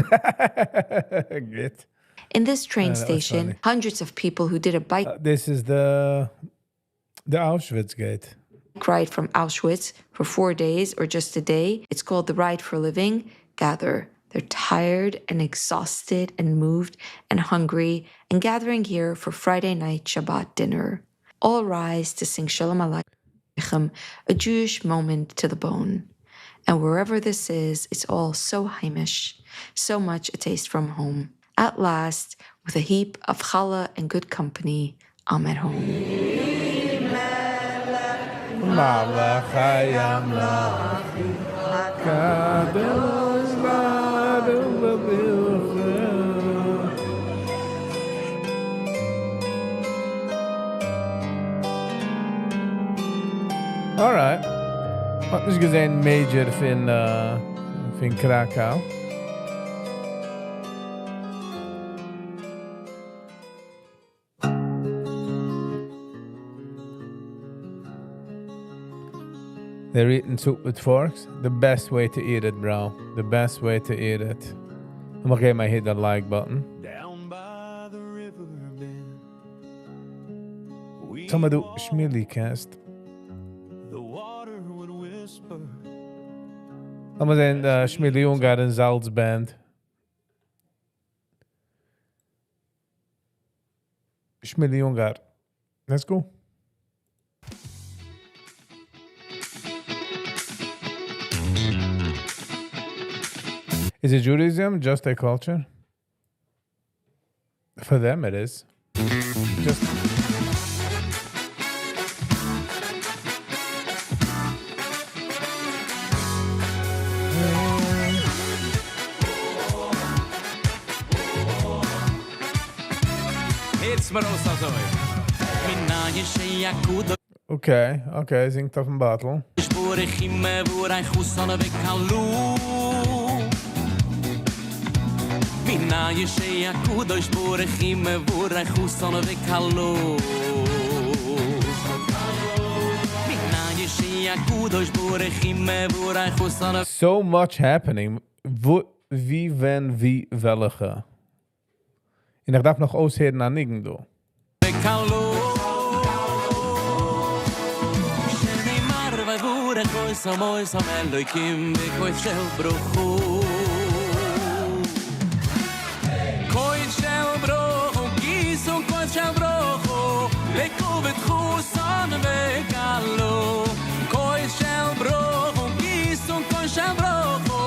Good. In this train that was station, funny. hundreds of people who did a bike This is the Auschwitz gate. ride from Auschwitz for 4 days or just a day, it's called the Ride for Living, gather. They're tired and exhausted and moved and hungry and gathering here for Friday night Shabbat dinner. All rise to sing Shalom Aleichem, a Jewish moment to the bone. And wherever this is, it's all so Heimish, so much a taste from home. At last, with a heap of challah and good company, I'm at home. Malach hayam kadosh baruch v'bilcha. All right. Wat is gesehen Major fin Krakau. They're eating soup with forks. The best way to eat it, bro. The best way to eat it. I'm okay, I hit that like button. Down by the river bend. Some of the Schmilly cast. The water would whisper. I'm in Schmilly Ungar and Zalt's band. Schmilly Ungar. Let's go. Is it Judaism just a culture? For them, it is. Just. It's Marosa Zoe. Okay, zingt auf dem Battle. Mina yeshaya kudosh borechim vorach uson vekalo. Mina yeshaya kudosh borechim vorach uson. So much happening. Wie, wie, welche. En ik darf nog ausheden aan nigen do. Vekalo. Sheni marva vorach uson moisam elokim vekois shel brochu. Lekovet chusan vekalo, koi shel brocho, gisun koi shel brocho.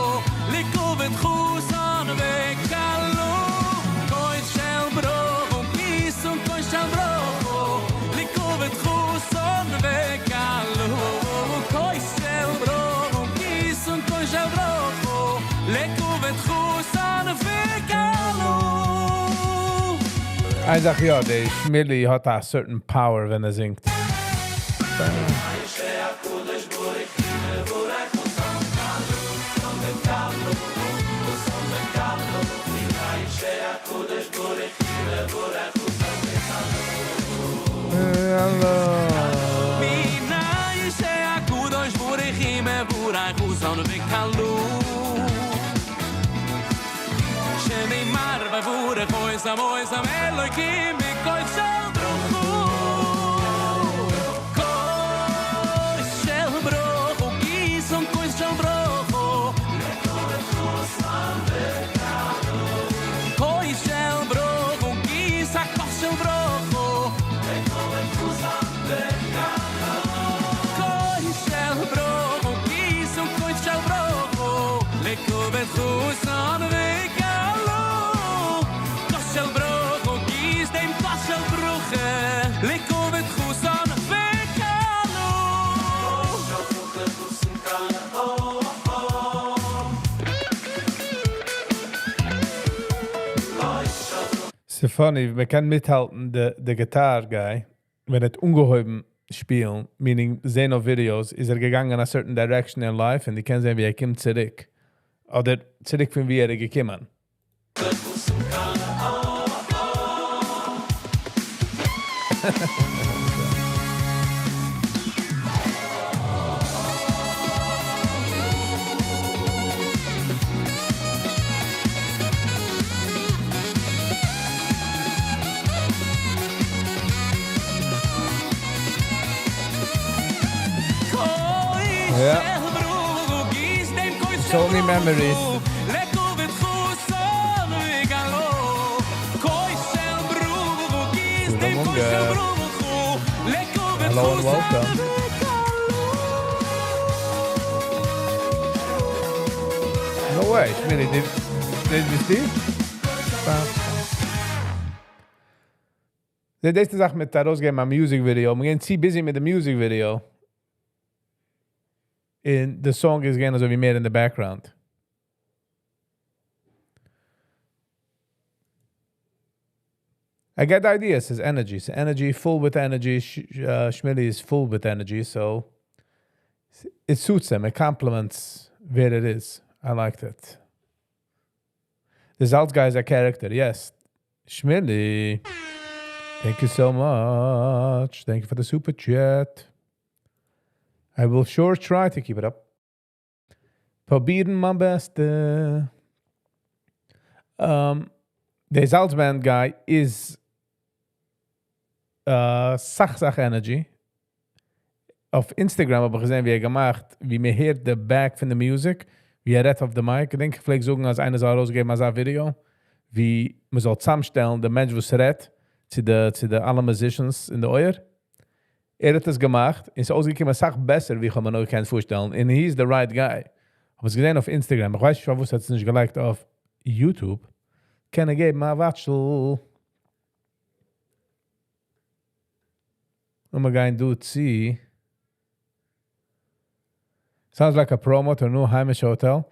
Lekovet chusan vekalo, koi shel brocho, gisun koi shel brocho. Lekovet chusan vekalo, koi shel brocho, gisun koi shel brocho. Lekovet chusan vekalo. Hij zegt, ja, de Schmilly had a certain power when hij zingt. Mois am Elokim mikol shel brochu. Kol shel brochu, gison kol shel brochu. Lekovet chusan vekalo. Kol shel brochu, gisa kol shel brochu. Lekovet chusan vekalo. Kol shel brochu, gison kol shel brochu. Lekovet chusan vekalo. So funny, we can mithalten the guitar guy, wenn het ungeheuben spielen, meaning sehen auf Videos, ist gegangen in a certain direction in life und die können sehen, wie kommt zurück. Oder zurück von wie gekommen. So many memories. Hello and welcome. No way, Schmilly, did you see? Deze dag met rausgeben mijn music video. We gaan zien busy met de music video. In the song is again as we made in the background. I get the idea. It says energy. So energy, full with energy. Schmilly is full with energy, so it suits him. It complements where it is. I liked it. The Zalt guy is a character. Yes. Schmilly. Thank you so much. Thank you for the super chat. I will sure try to keep it up. Probieren mijn beste. The Zaltband guy is Sach Energy. Auf Instagram hebben we gezien wie gemacht, wie mir heert de back van de music, wie redt auf de mic. Ik denk, ik vielleicht zoeken als eine zal rausgeben als een video, wie man soll zusammenstellen, de mens was redt, zu de alle musicians in de oor. Hat es gemacht, ist ausgekommen, Sach besser, wie man euch kann vorstellen. And he's the right guy. Ich habe es gesehen auf Instagram, ich weiß nicht, was hat es nicht geliked auf YouTube. Kann ich geben, mal Watschel. Und wir gehen dort see. Sounds like a promo to a new heimische hotel.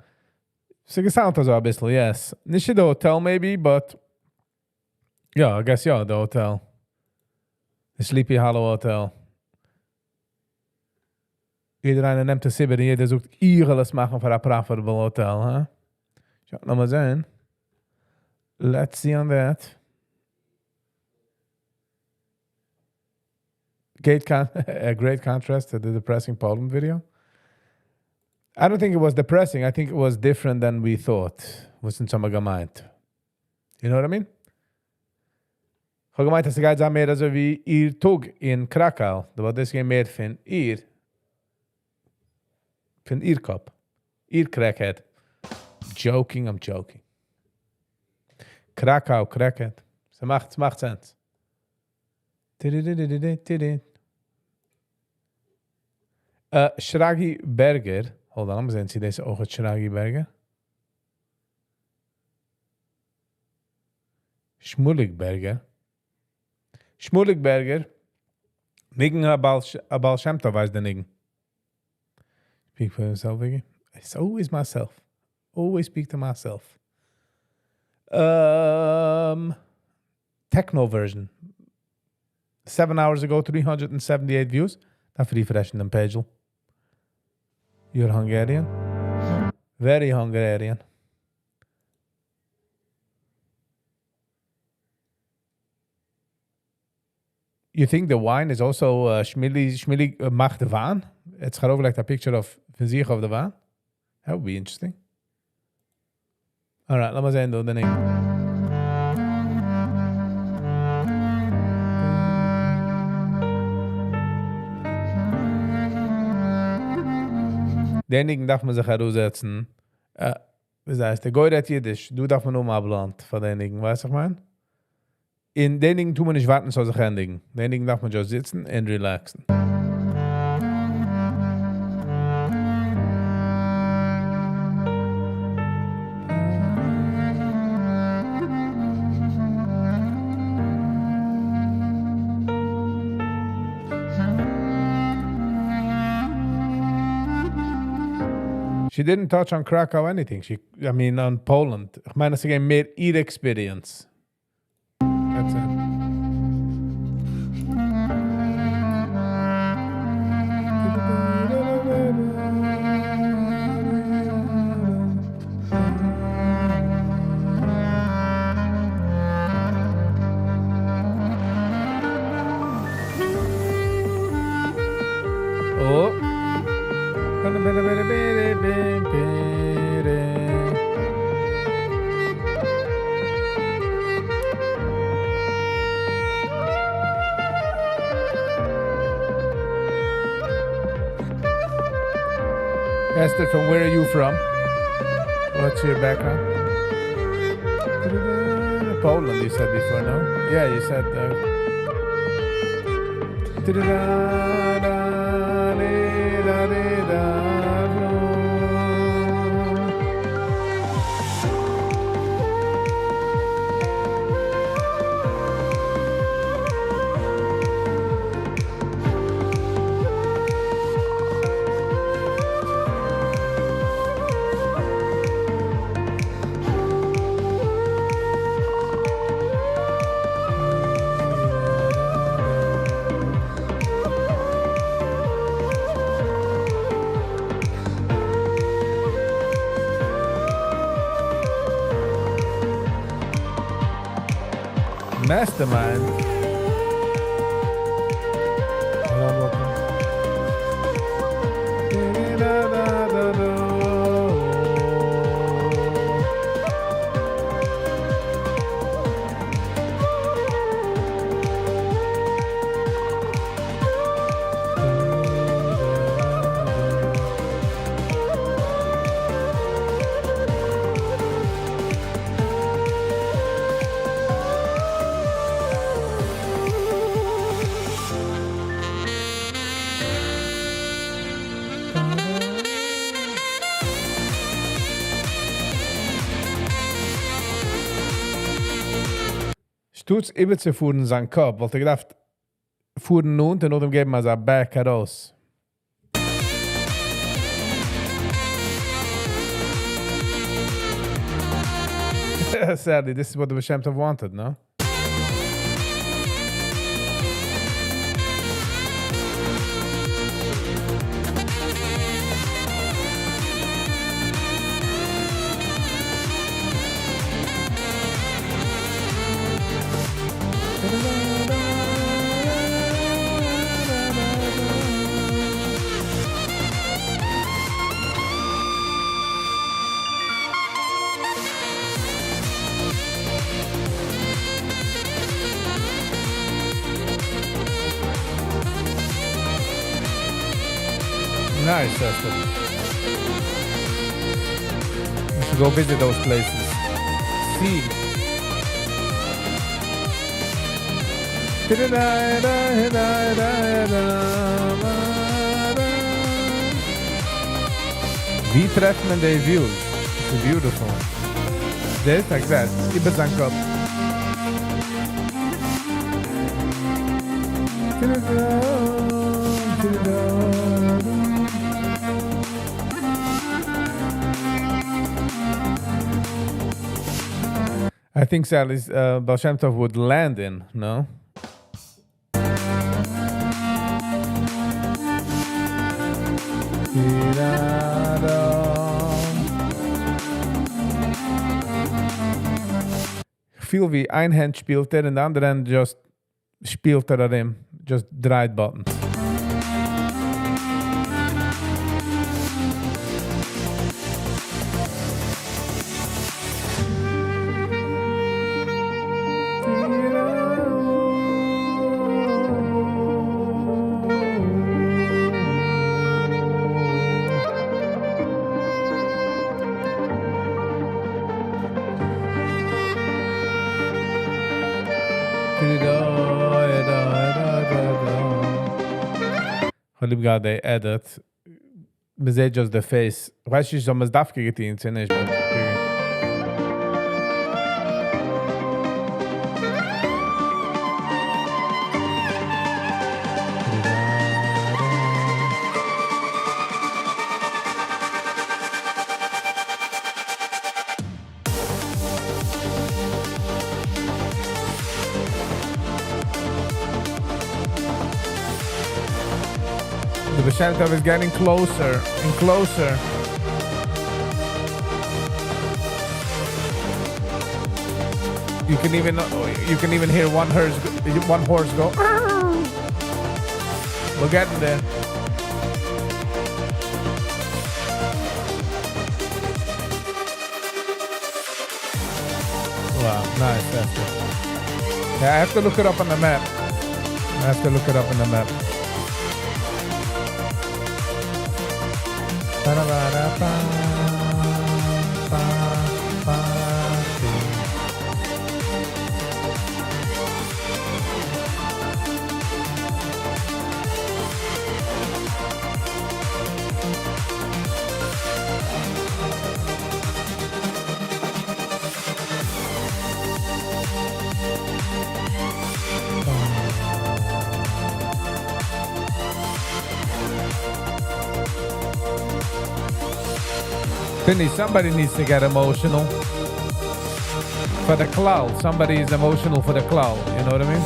So gesound also ein bisschen, yes. Nicht the hotel maybe, but yeah, I guess yeah, the hotel. The Sleepy Hollow Hotel. Iedereen neemt de sibber en jeder zoekt alles machen voor een profitable hotel, huh? Ja, laat maar zijn. Let's see on that. A great contrast to the depressing Poland video. I don't think it was depressing. I think it was different than we thought. Wasn't some gemeint. You know what I mean? Ich habe gemeint, dass die Guys mehr also wie ihr Tug in Krakau. Da war das mehr von ihr. Von ihr Kopf. Ihr Crackhead. I'm joking. Krakau, Crackhead. Es macht Sens. Shragi Berger. Hold on, we zien deze ogen Shragi Berger. Schmulik Berger. Nigen Abal Shem Tov weiß der Nigen. Speak for yourself, Viggy. It's always myself. Always speak to myself. Techno version. 7 hours ago, 378 views. That's refreshing the page. You're Hungarian? Very Hungarian. You think the wine is also Schmilly macht de wine? It's gaat over like a picture of zich of the wine. That would be interesting. All right, laat maar zijn door de ding. Denigen darf man sich heraussetzen. Das heißt, der Goy redt Yiddish. Du darf man nur mal bland von denigen, weißt du, was ich meine? In denigen tun wir nicht warten, so sich händigen. Denigen darf man just sitzen und relaxen. She didn't touch on Krakow anything. On Poland. Ich meine, sie gehen mehr ihre experience. That's it. Oh. Esther, from where are you from? What's your background? Poland, you said before, no? Yeah, you said... Mastermind. Stutz Ibiza fuhren sein Kopf, wollte gedacht, fuhren nun, und dem geben wir so ein Back heraus. Sadly, this is what the Bashem Tov wanted, no? Nice, Esther. You should go visit those places. See. Wie treft men die views? It's beautiful. This like that. Ibe zijn kop. I think Sally's Baal Shem Tov would land in, no? Ich fühle wie ein Hand spielt und der andere Hand just spielt darin, just dreht Buttons. Ich liebe gerade die Edit. Man sieht just the face. Weißt du, ich soll mir das Daffke getan, sind nicht. The Bashem Tov is getting closer and closer. You can even hear one horse go. We're getting there. Wow, nice. That's it. Yeah, I have to look it up on the map. Finny, somebody needs to get emotional. For the cloud. Somebody is emotional for the cloud. You know what I mean?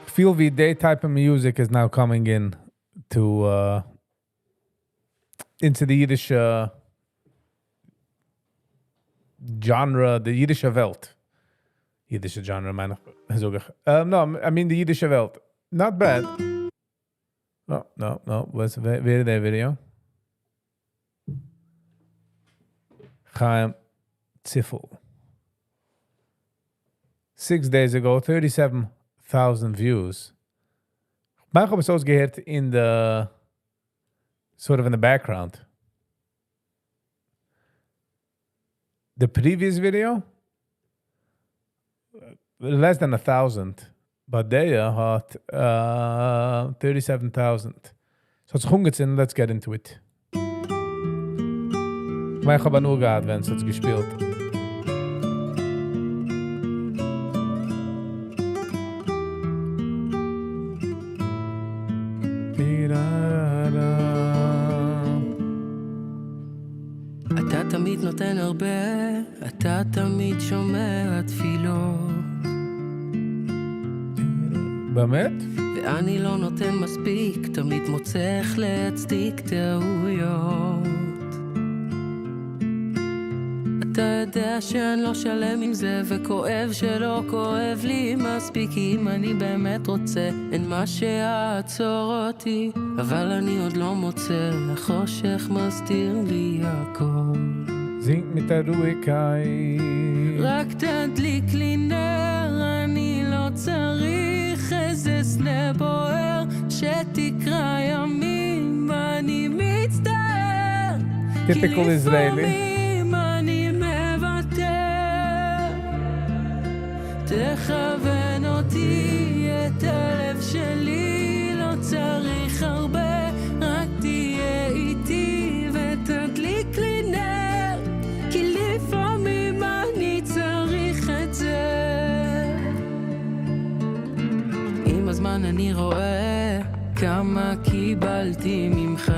Feel the day type of music is now coming in to into the Yiddish genre, the Yiddish Welt. Yiddish genre, man. No, I mean the Yiddish Welt. Not bad. No. What's weer the video? Chaim Tzifel. 6 days ago, 37,000 views. Maar ik heb het zoals gehoord in the sort of in the background. The previous video, less than 1,000, but they had 37,000. So it's hungertsin, let's get into it. Maar ik heb nur gehad, wenn es gespielt. אתה תמיד נותן הרבה, אתה תמיד שומע תפילות. באמת? ואני לא נותן מספיק, תמיד מוצא איך להצדיק טעויות. אתה יודע שאני לא שלם עם זה, וכואב שלא כואב לי מספיק, אם אני באמת רוצה, אין מה שיעצור אותי, אבל אני עוד לא מוצא, החושך מסתיר לי הכל. זינק מתרועקאי. רק תדליק לי נר, אני לא צריך איזה סנה בוער, שתקרא ימים, אני מצטער. Typical Israeli. תכוון אותי, את הלב שלי לא צריך הרבה, רק תהיה איתי ותדליק לי נר, כי לפעמים אני צריך את זה. עם הזמן אני רואה כמה קיבלתי ממך.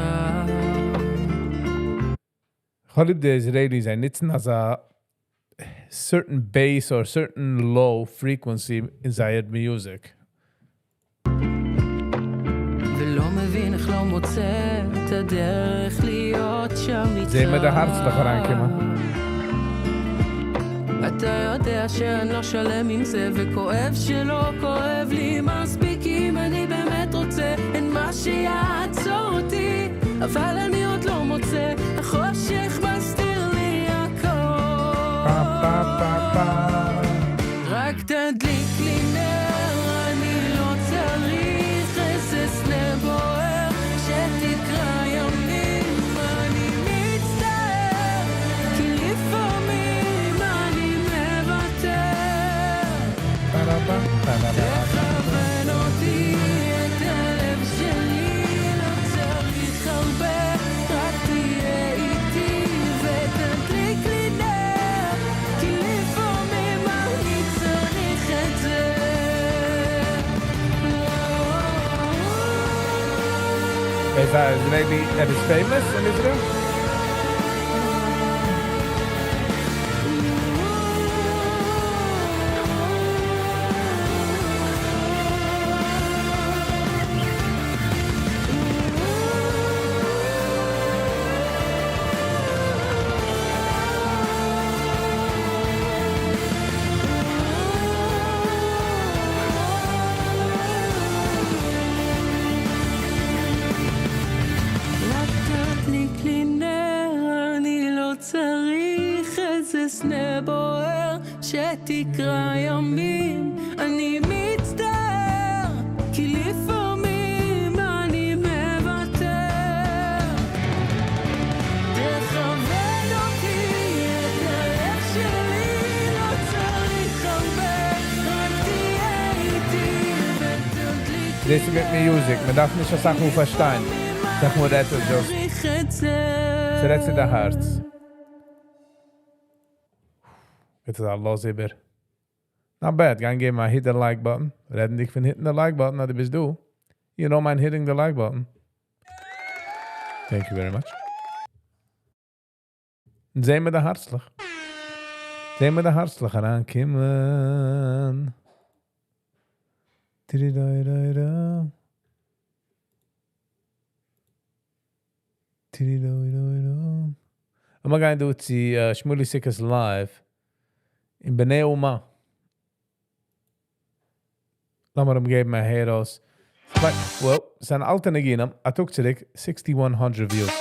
יכול להיות Israelis zijn niet als a certain bass or certain low frequency inside music. ולא מבין איך לא מוצא את הדרך להיות שם איתך. זה עם ההרץ לחרן כמה. אתה יודע שאני לא שלם עם זה, וכואב שלא כואב לי מספיק, אם אני באמת רוצה, אין מה שיעצור אותי, אבל אני עוד לא מוצא, החושך מסתיר לי הכל. רק תדליק לי נר, אני לא צריך איזה סנה בוער, שתקרא ימים, אני מצטער, כי לפעמים אני מוותר. תכוון אותי, את הלב שלי לא צריך הרבה, רק תהיה איתי ותדליק לי נר, כי לפעמים אני צריך את זה. Is that Israeli that is famous in Israel? רק תדליק לי נר סנה בוער שתקרא ימים. אני מצטער כי לפעמים אני מוותר. תכבד אותי את הלב שלי, לא צריך הרבה, רק תהיה איתי ותדליק לי. This mit Music, man darf nicht das Sachen verstehen. Sag mal, das ist just. Zerretzt in der Herz. Jetzt ist alles über. Not bad, gehen geben mal hit the like button. Reden dich von hitting the like button, das bist du. You don't mind hitting the like button. Thank you very much. Und sehen wir da herzlich. Sehen wir da herzlich herankommen. Tididai-dai-da. Tididai-dai-da. I'm going to do the Shmuley Sikkes live in Bnei Uma. Lass mal umgeben mein Heroes. Well, zijn alte Naginam. I took today 6,100 views.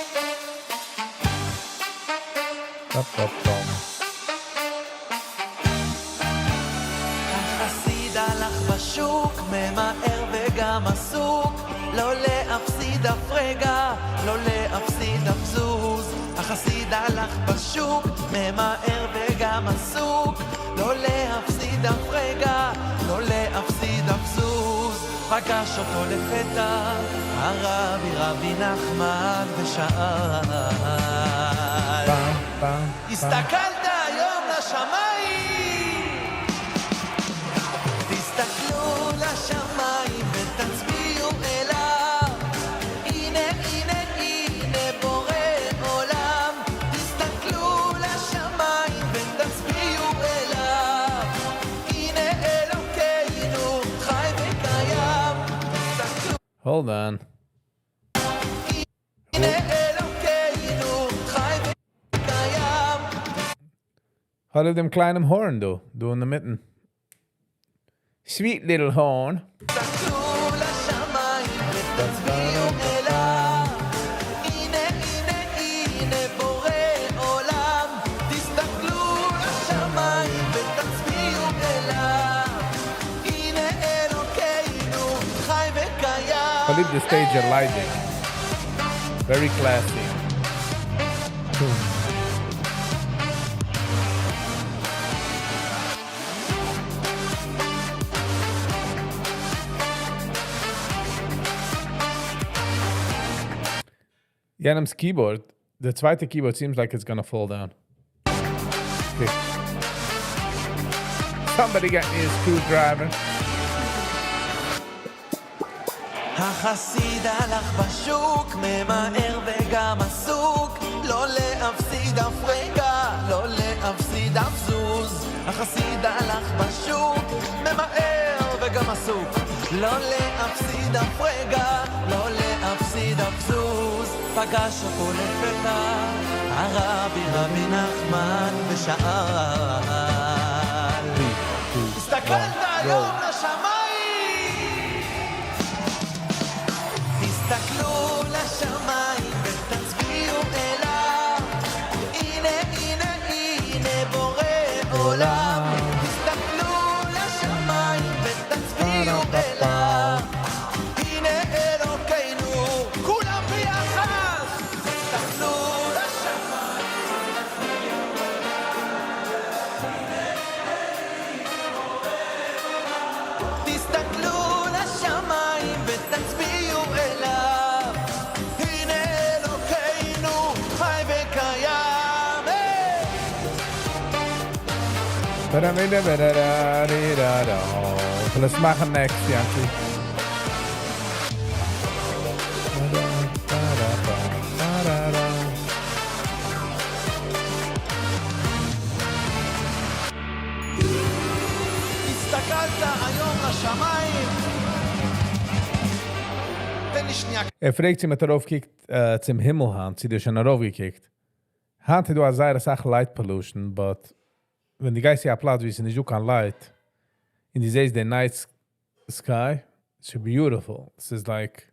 החסיד הלך בשוק, ממהר וגם עסוק, לא להפסיד אף רגע, לא להפסיד אף זוז. החסיד הלך בשוק, ממהר וגם עסוק, לא להפסיד אף רגע, לא להפסיד אף זוז. פגש אותו לפתע הרבי רבי נחמן ושאל, הסתכלת היום לשמיים? תסתכלו לשמיים ותצביעו אליו, הנה הנה הנה בורא עולם. תסתכלו לשמיים ותצביעו אליו, הנה אלוקינו חי וקיים. Hold on. הנה אלוקינו חי וקיים. How did them kleinem Horn do? Do in the mitten. Sweet little horn. תסתכלו לשמיים ותצביעו אליו, הנה הנה הנה בורא עולם. תסתכלו לשמיים ותצביעו אליו, הנה אלוקינו חי וקיים. I leave the stage at lighting. Very classy. Janim's keyboard, the zweite keyboard seems like it's gonna fall down. Okay. Somebody get me a screwdriver. החסיד הלך בשוק, ממהר וגם עסוק, לא להפסיד אף רגע, לא להפסיד אף זוז. החסיד הלך בשוק, ממהר וגם עסוק, לא להפסיד אף רגע, לא להפסיד אף זוז. פגש אותו לפתע הרבי רבי נחמן ושאל, הסתכלת היום לשמיים? תסתכלו לשמיים ותצביעו אליו, הנה הנה הנה בורא עולם. תסתכלו לשמיים ותצביעו אליו, הנה אלוקינו כולם ביחד. תסתכלו תסתכלו לשמיים ותצביעו אליו, הנה אלוקינו חי וקיים. Let's machen next, Yankee. הסתכלת היום לשמיים? תן לי שנייה. Fragt sie, mit darauf kickt zum Himmel han, sie durch darauf gekickt. Hatte du a sehr Sache Light Pollution, but wenn die Geist ja Platz wissen, ist du kein Light. In die sees the night sky, it's beautiful. This is like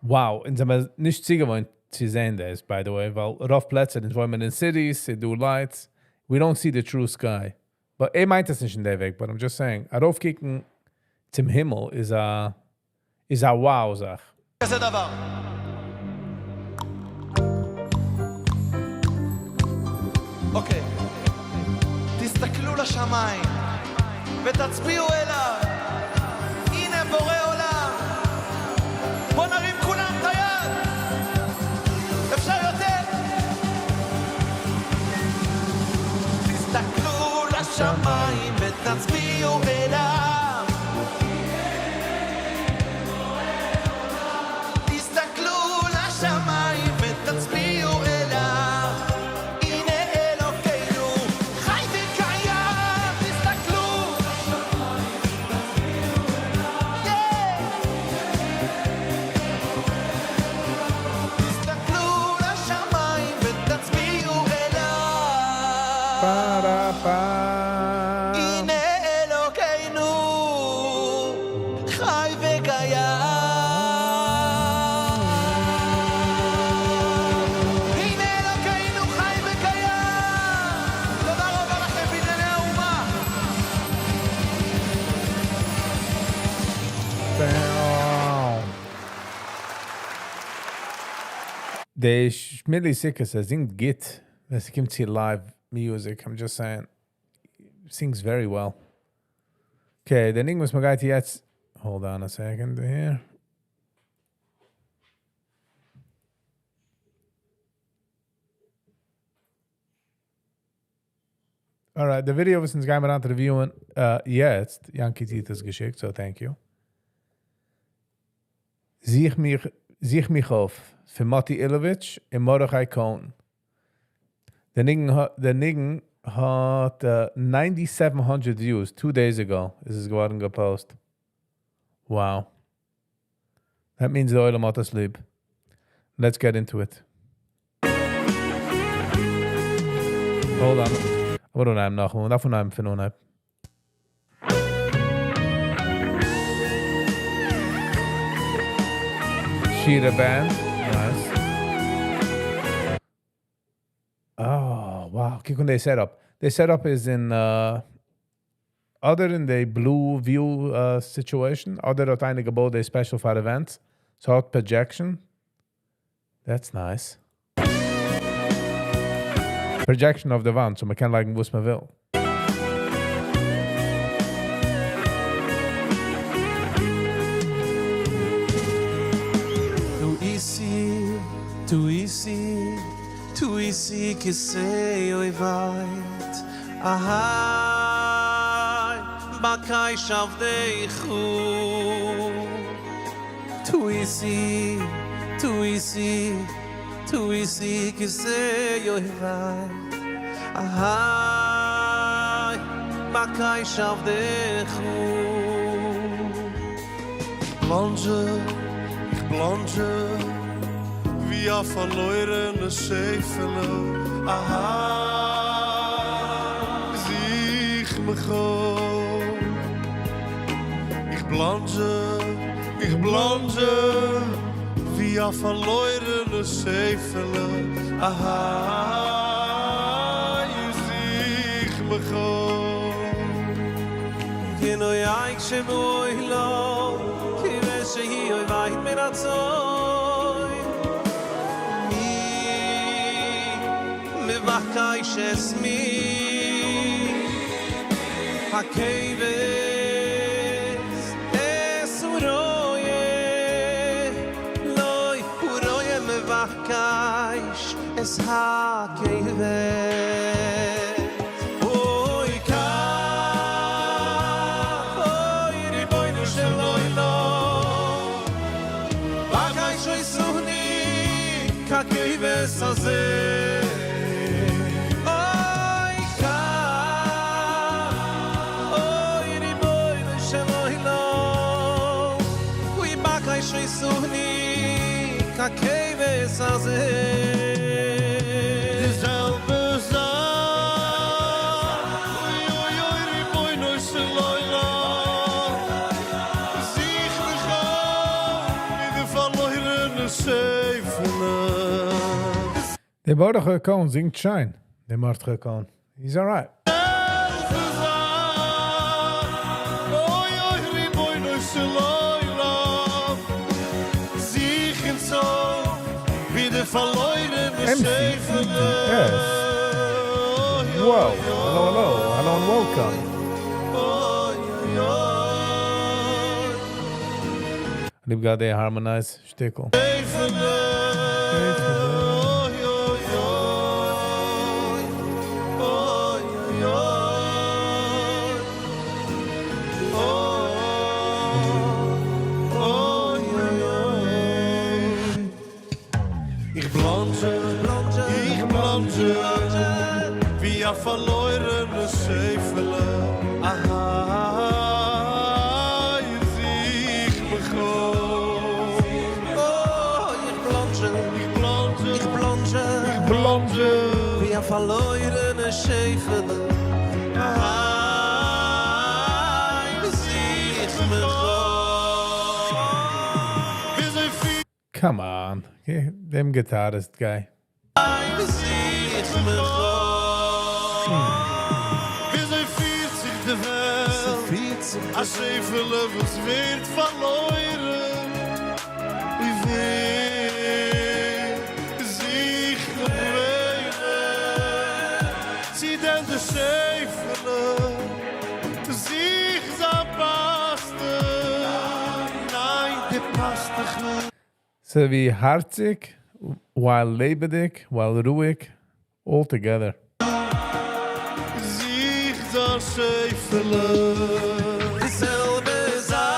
wow. Und sie nicht sicher wollen zu sehen das, by the way, weil auf Plätzen, wo man in cities, sie do lights, we don't see the true sky. But meint es nicht in der Weg, but I'm just saying, raufkicken zum Himmel is a wow-Sach. כזה דבר. אוקיי, תסתכלו לשמיים ותצביעו אליו. הנה בורא עולם. בוא נרים כולם את היד. אפשר יותר? תסתכלו לשמיים ותצביעו אליו. תסתכלו לשמיים ותצביעו אליו. הנה אלוקינו חי וקיים. תסתכלו. תסתכלו לשמיים ותצביעו אליו. Ba-da-ba. הנה אלוקינו חי וקיים. הנה אלוקינו חי וקיים. תודה רבה לכם בנייני האומה. The Schmidli Sikas singt Git. Das kommt hier live music. I'm just saying. Sings very well. Okay, the Ding was my guy jetzt. Hold on a second here. All right, the video was since guy mir an reviewen. Jetzt Yankee Titus geschickt, so thank you. Sieh mich auf für Matti Ilovich und Mordechai Cohn. Der Niggen hat 9,700 views 2 days ago. This is geworden gepost. Wow. That means the oil hat das lieb. Let's get into it. Hold on. What do I have noch? Davon haben wir noch. Sheeta band. Nice. Oh, wow. Kijk hoe they setup. The setup is in, other than the blue view situation, other than einige gebouwd they special for events. So out projection. That's nice. Projection of the wand, so man kan liken was man wil. Tu isi que sei oi vait ahai bakai shavdei khu Tu isi que sei oi vait ahai bakai shavdei khu Ich blonge wie a verlorene Schäfele. Aha, sich mich auf. Ich blonge wie a verlorene Schäfele. Aha, sich mich auf. Kino ja ich shmoy lo, kire shehi oy vayt meratzoy. Vakai shesmi hakeves esuroye loy uroye me vakai es hakeves oy ka oy riboy no shloy lo vakai shoy suhni hakeves azeh Kakeves azeh Dieselbe Sache Oy, oy, riboy no shloila Sich mich auf Wie de verlorene Schäfele Der Mordechai Cohn singt Shine. Der Mordechai Cohn. He's all right. Yes. Whoa. Hello and welcome. Lieb gerade harmonize Stickel. Ich blonde, wie a verlorene Schäfele. Aha, ich sieh mich auf. Oh, ich blonde, wie a verlorene Schäfele. Aha, ich sieh mich auf. Wir sind viel. Come on. Okay, them guitarist guy. Wir sind 40 de Welt. Als zeven levens werd verloren. Wie weet zich geweten. Zie dan de zevenen. Zich zijn paste. Nein, de paste goed. So wie harzig, while lebendig, while ruhig, all together. Zich zijn zevenen. Dezelfde zaak.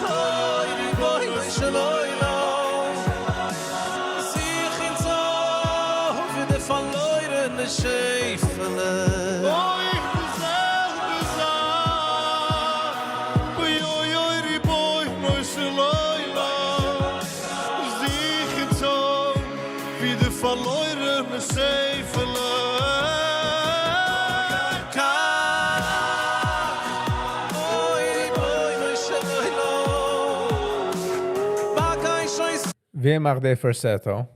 Oh, die boy, zich in zo over de verloren schevelen. Oh, ik dezelfde zaak. Oei, oei, oei, die boy, zich in zo wie de verloren schevelen. Wie macht der Falsetto?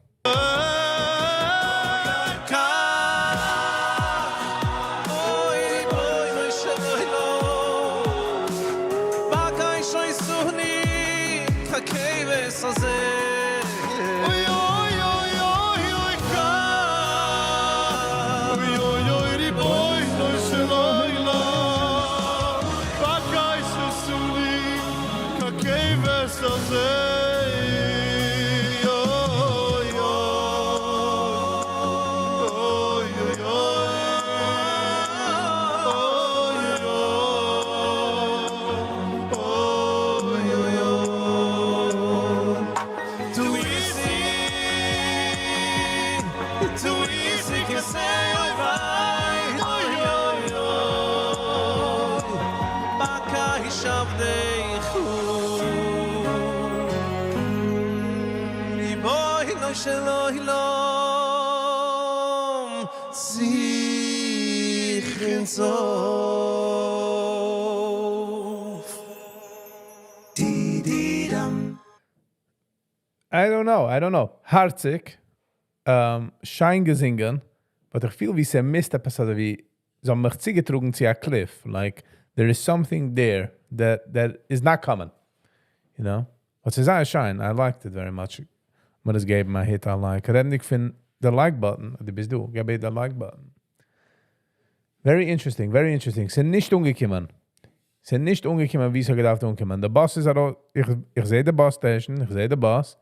I don't know. Harzig, Schein gesingen, but ich feel wie sie misst etwas, oder wie so mich zugetrunken zu a cliff. Like, there is something there that is not coming. You know? But sie sei Schein, I liked it very much. When es gave my hit, I like. Ich nicht von the like button, oder bist du? Gebe the like button. Very interesting, very interesting. Sie nicht umgekommen. Sie nicht umgekommen, wie sie gedacht umgekommen. Der Boss ist auch, ich sehe den Boss-Station, ich sehe den Boss.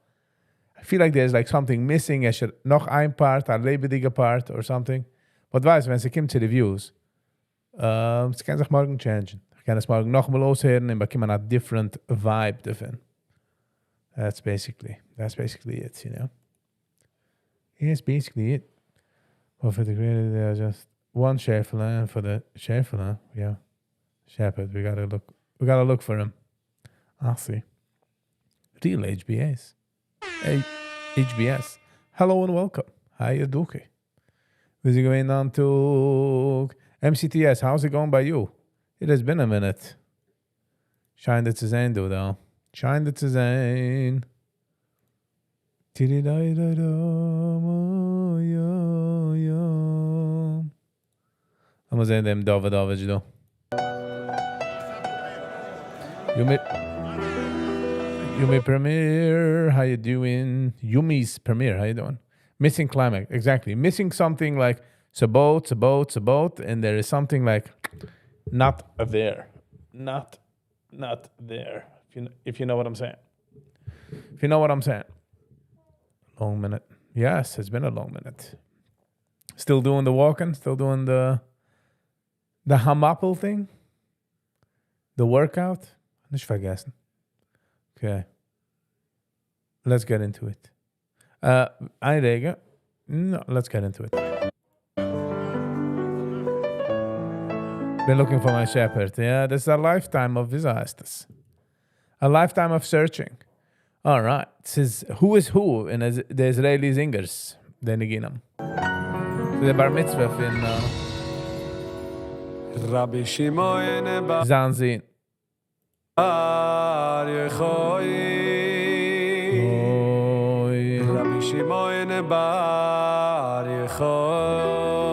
I feel like there's like something missing. Es should noch ein Part, ein lebendiger Part or something. But weißt, wenn sie kommt zu Reviews, es kann sich morgen changen. Ich kann es morgen nochmal aushören und bekommen a different vibe davon. That's basically it, you know? It's basically it. Well, for the creator, there's just one Schäferle, and for the Schäferle, yeah, Shepherd, we gotta look for him. I'll see. Real HBS. HBS. Hello and welcome. How you doing? Is it going on to MCTS? How's it going by you? It has been a minute. Scheint het te zijn, though. Scheint het te zijn. Lass mal sehen, dem David, du. Yumi Premier, how you doing? Yumi's Premier, how you doing? Missing climax, exactly. Missing something like it's a boat, and there is something like not there. Not there. If you know what I'm saying. If you know what I'm saying. Long minute. Yes, it's been a long minute. Still doing the walking, still doing the Hamapel thing. The workout. Nicht vergessen. Okay. Let's get into it. Einregen. No, let's get into it. Been looking for my shepherd. Yeah, this is a lifetime of visitors. A lifetime of searching. All right. It says, who is who in the Israeli singers? Den Iginam. So the bar mitzvah in Rabbi Shimon Zanzin. Bar Yechoy Rabbi Shimon Bar Yechoy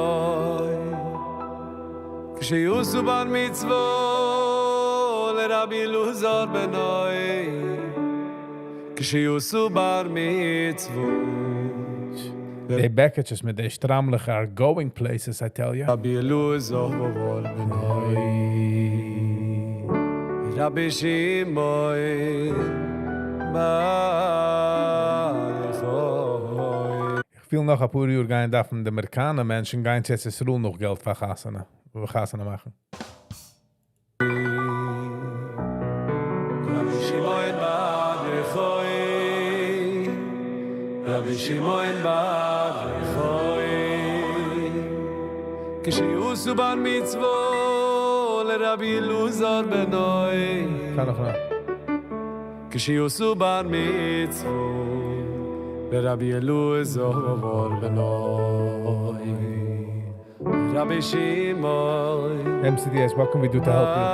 Kshiusu bar mitzvah Rabbi Luzar Benoy Kshiusu bar mitzvah The bekkertjes met de stramlige are going places, I tell you. Rabbi Luzar Benoy Rabbi Shimon Bar Yechoy Ich will noch ein paar Uhr gehen, da von den Amerikaner Menschen gehen jetzt das Ruhl noch Geld vergassen. Wir gassen machen. Rabbi Shimon Bar Yechoy Rabbi Shimon Bar Yechoy Kshiusu bar mitzvah Rabbi Luzar Benoy Ga nog naar. Kshiusu bar mitzvah Rabbi Luzar Benoy Rabbi Shimon MCDS, what can we do to help you?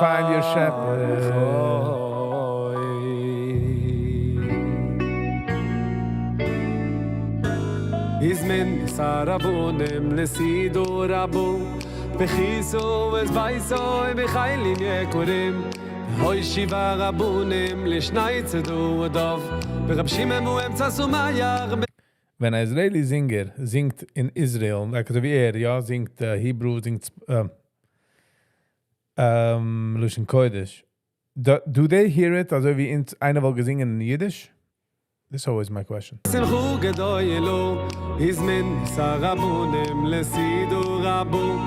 Find your shepherd. Izmen sarabunem lesido rabu Bechiso es vaiso im khailim yekurim Hoy shiva rabunem lishnai tzedu adov Berabshim emu emtsa sumayar Wenn ein Israeli Singer singt in Israel, like so wie ja, singt Hebrew, singt Lushan Kodesh, do they hear it also wie einer will gesingen in Yiddish? This is always my question. Simchu gedoyelo Izmen sarabunem lesido rabu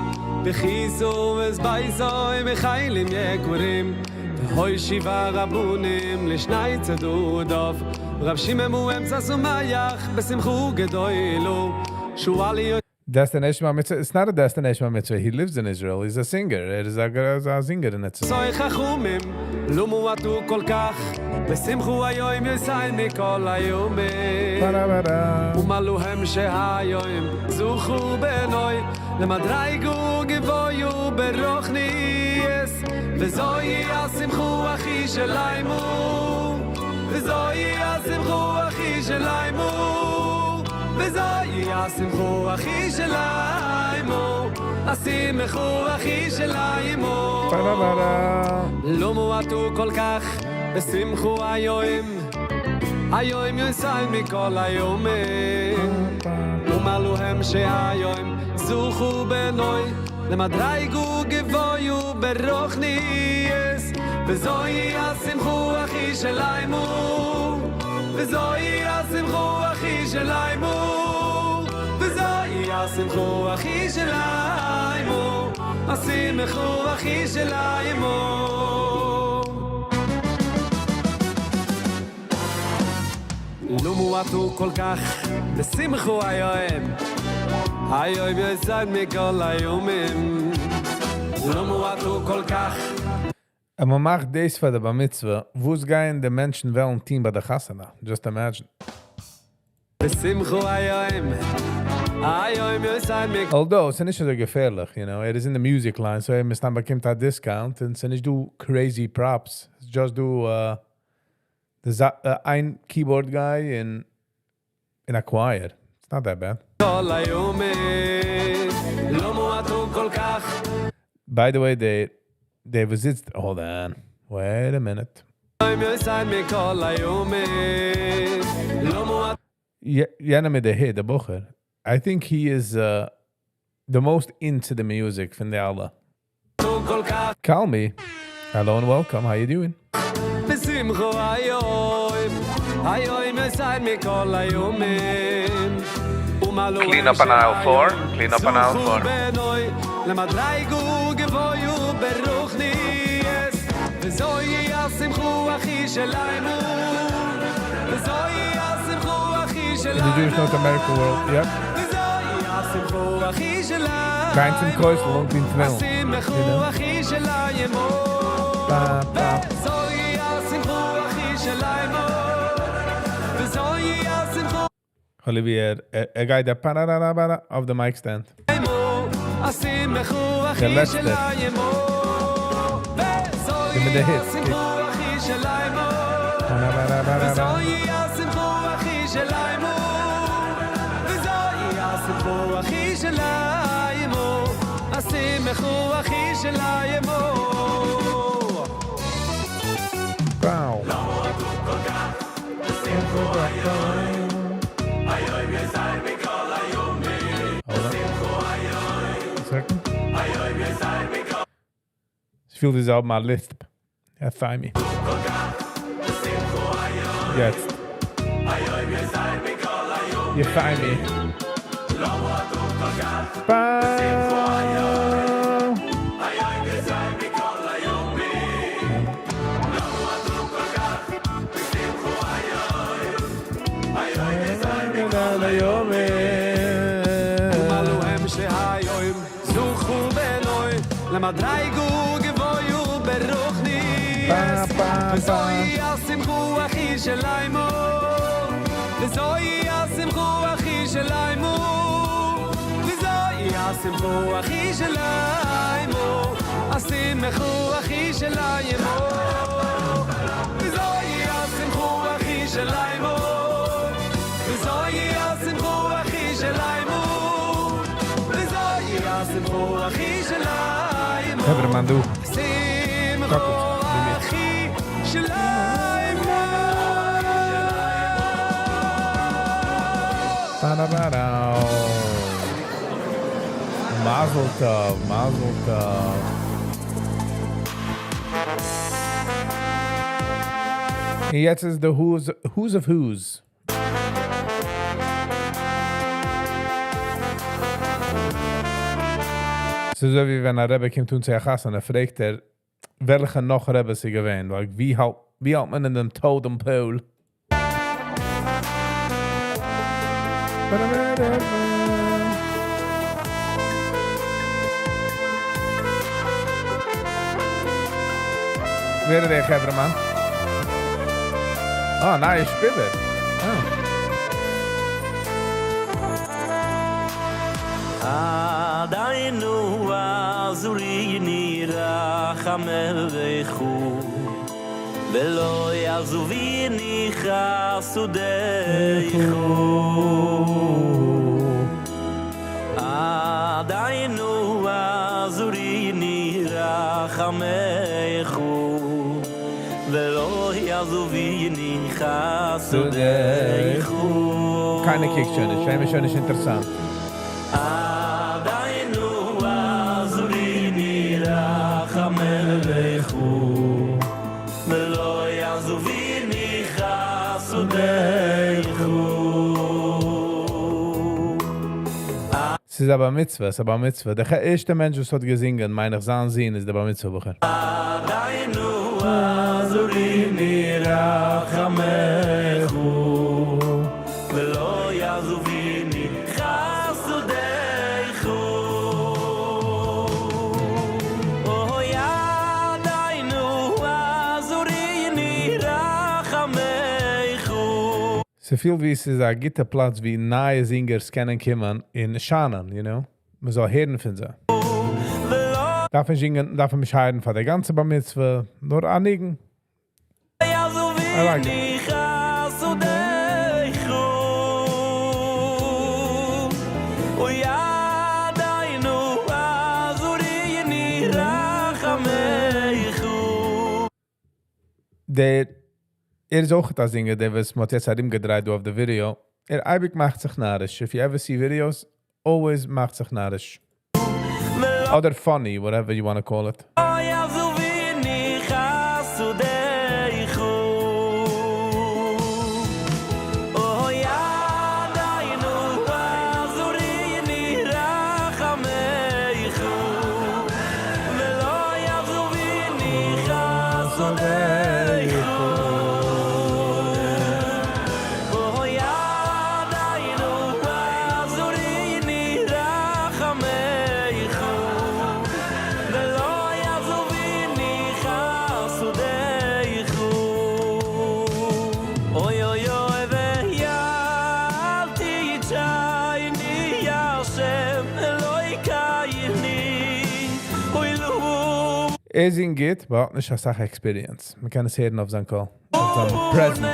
Bechiso es vaiso im khailim yekurim Hoy shiva rabunem lishnai tzedu adov Rab Shimemu emtsa sumayach besimchu gedoyelo Shuali Destination Mitzvah. It's not a destination Mitzvah. He lives in Israel. He's a singer. He's a singer in it. Soy chachumim lo muatu kol kach besimchu hayoim yisai mikol hayomim Umaluhem shehayoim zuchu benoy Lemadreigu givoyu berochnis V'zoi asimchu achi shelaymu V'zoi asimchu achi shelaymu V'zoi asimchu achi shelaymu Asimchu achi shelaymu Lo muatu kol kach besimchu hayoim Hayoim yisai mikol hayomim Umaluhem shehayoim zuchu benoy Lemadreigu givoyu berochnis V'zoi asimchu achi shelaymu V'zoi asimchu achi shelaymu V'zoi asimchu achi shelaymu Asimchu achi shelaymu Lo muatu kol kach besimchu hayoim Hayoim yisai mikol hayomim Lo muatu kol kach And man macht this for the Bar Mitzvah. Wo's gehen the Menschen wollen team bei der Chasana? Just imagine. besimchu hayoim Hayoim yisai mikol Although, it's nicht so gefährlich, you know. It is in the music line, so es dann bekommt a discount and it's nicht do crazy props. It's just do there's ein keyboard guy in a choir. It's not that bad. kol hayomim Lo muatu By the way, they visit. Hold on. Wait a minute. The Bocher. I think he is the most into the music from the Allah. Call me. Hello and welcome. How you doing? Clean up an aisle 4. Clean up an aisle 4. In the Jewish North American world, yep. Kein zum Kreuz, long in Twell. Olivier, a guy that pararabara of the mic stand. The left step. Give me the hits. Wow. Second. Feel this out my lisp. Ja, find me. Jetzt. You find me. למה דרייגו גבויו ברוחני וזוהי השמחו אחי שליימו וזוהי השמחו אחי שליימו וזוהי השמחו אחי שליימו השמחו אחי שליימו וזוהי השמחו אחי שליימו וזוהי השמחו אחי שליימו וזוהי השמחו אחי שליימו Hebben we hem aan doen. Mazel tov, mazel tov. En jetzt is de who's of who's. So wie wenn Rebbe kommt und sagt, Hassan, fragt welche noch Rebbe sie gewähnt. Like, wie halt man in dem Totempool? Wer der Geberman? Oh, neue Spieler. Oh. עדינו עזורי נראה חמלכו ולא יעזוביני חסודכו עדינו עזורי נראה חמלכו ולא יעזוביני חסודכו Keine Kickschöne, schön ist interessant. Es ist aber Mitzvah, es ist aber Mitzvah. Der erste Mensch, der hat gesungen, meine Sahn sehen, ist der Bar Mitzvah. So viel wie es ist ein Gitterplatz, wie neue Singers kennen kommen in Schanan, you know? Man soll hören von sie. Darf ich singen, darf ich mich heiden von der ganzen Bar Mitzvah, nur einigen. I like it. Is auch das Ding, der was man jetzt hat ihm gedreht auf der Video. Eibig macht sich narrisch. If you ever see videos, always macht sich narrisch. Oder funny, whatever you want to call it. Es ihn geht, aber nicht als Sache Experience. Man kann es hören auf seinen Call. Auf seinen Presence.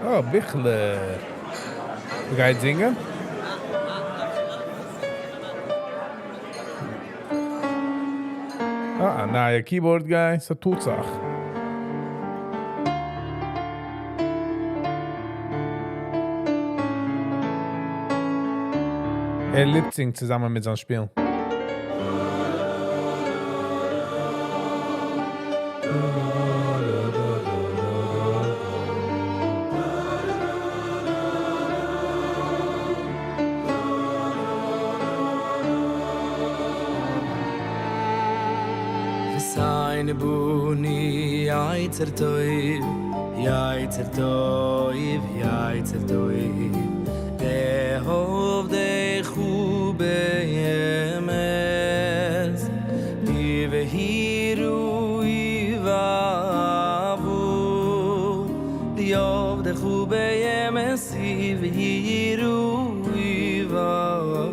Oh, Bichler. Ga je het zingen? Nou, je keyboard guy, is dat toetzag. Lip-sync zusammen mit seinem Spiel. Seine Buni, Jaitzer Toiv, Jaitzer Toiv, Jaitzer Toiv. Ehov de Chube Yemes, Ivehiru Ivavu. Diov de Chube Yemes, Ivehiru Ivavu.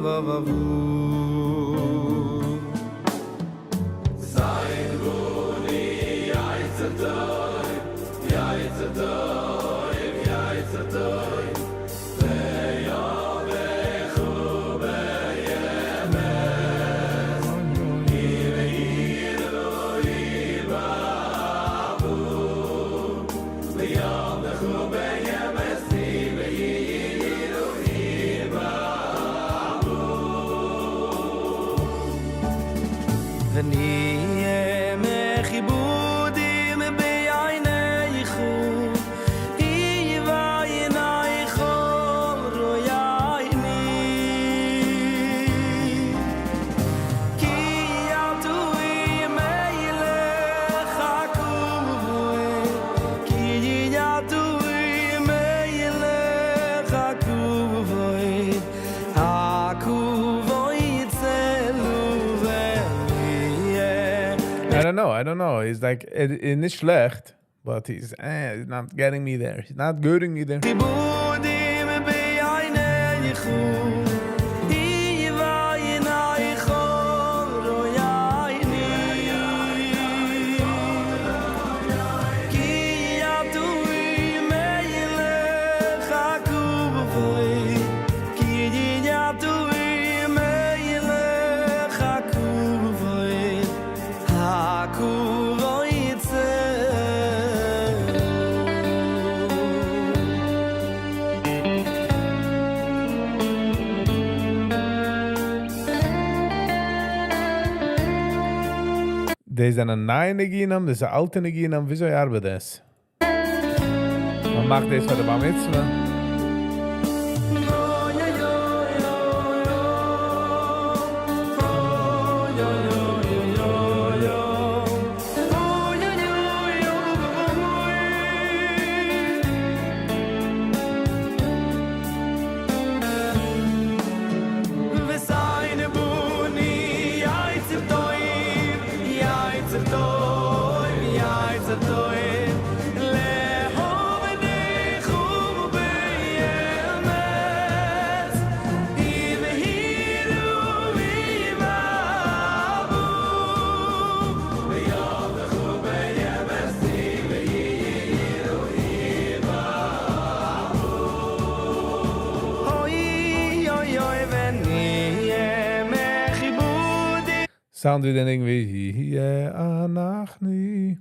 don't know. He's like, nicht schlecht, but he's not getting me there. He's not getting me there. Deze zijn een neue Neginam, deze alte Neginam. Wieso je arbeitet das? Man macht das für die Bar Mitzvah. Sound wie dann irgendwie hier anachni.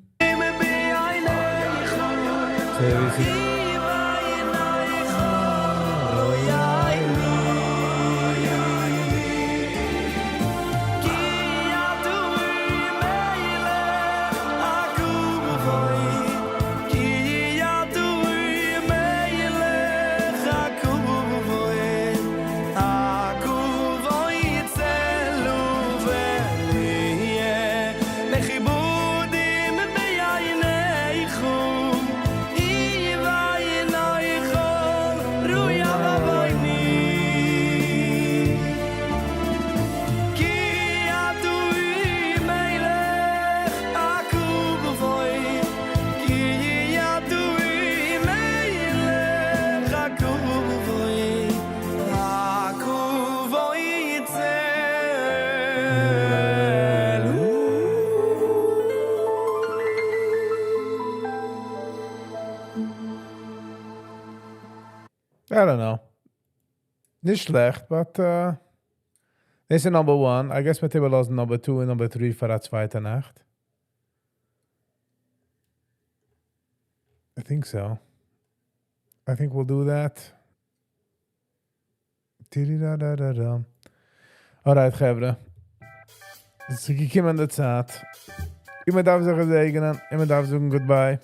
I don't know. Nicht schlecht, but this is number one. I guess my table was number 2 and number 3 for that zweite Nacht. I think so. I think we'll do that. Alright, Gevre. Dus ik kom aan de tijd. Iemand darf zich zegenen. Iemand darf zeggen goodbye.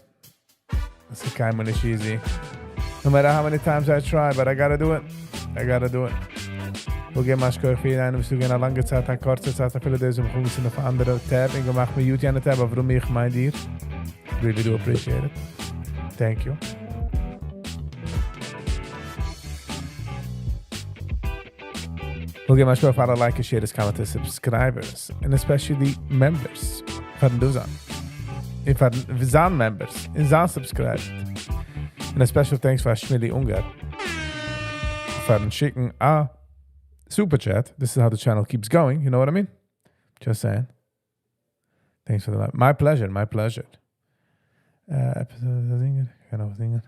Das ist kein nicht easy. No matter how many times I try, but I gotta do it. We'll get my score für ihn ein. Wir suchen eine lange Zeit, eine kurze Zeit. Viele dieser Wochen sind auf andere Tab. Ich mache mir YouTube eine Tab, aber warum ich mein dir? Really do appreciate it. Thank you. We'll get my score for all like, share, comment, and subscribers. And especially members. Van Duzan. Van Zan members. And Zan subscribers. And a special thanks for Schmili Ungar for schicken a super chat. This is how the channel keeps going. You know what I mean? Just saying. Thanks for the my pleasure. Episode zingen. Ik ga nog zingen.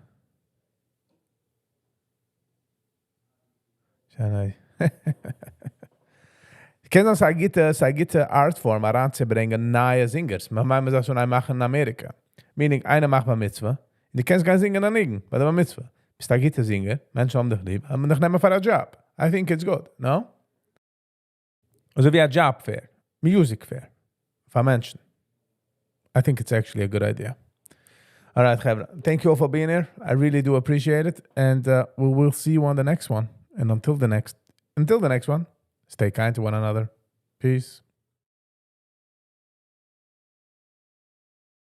Ich kenne uns eine gute Artform heranzubringen, neue Singers. Man muss das schon machen in Amerika. Meaning, einer macht mal Mitzvah. Und du kannst kein Singen an irgend, bei der Mitzvah. Bist du ein guter Singer, Menschen haben dich lieb, haben dich nehmen für einen Job. I think it's good, no? Also wie ein Job fair, Music fair, für Menschen. I think it's actually a good idea. All right, Chevra, thank you all for being here. I really do appreciate it. And we will see you on the next one. And until the next one, stay kind to one another. Peace.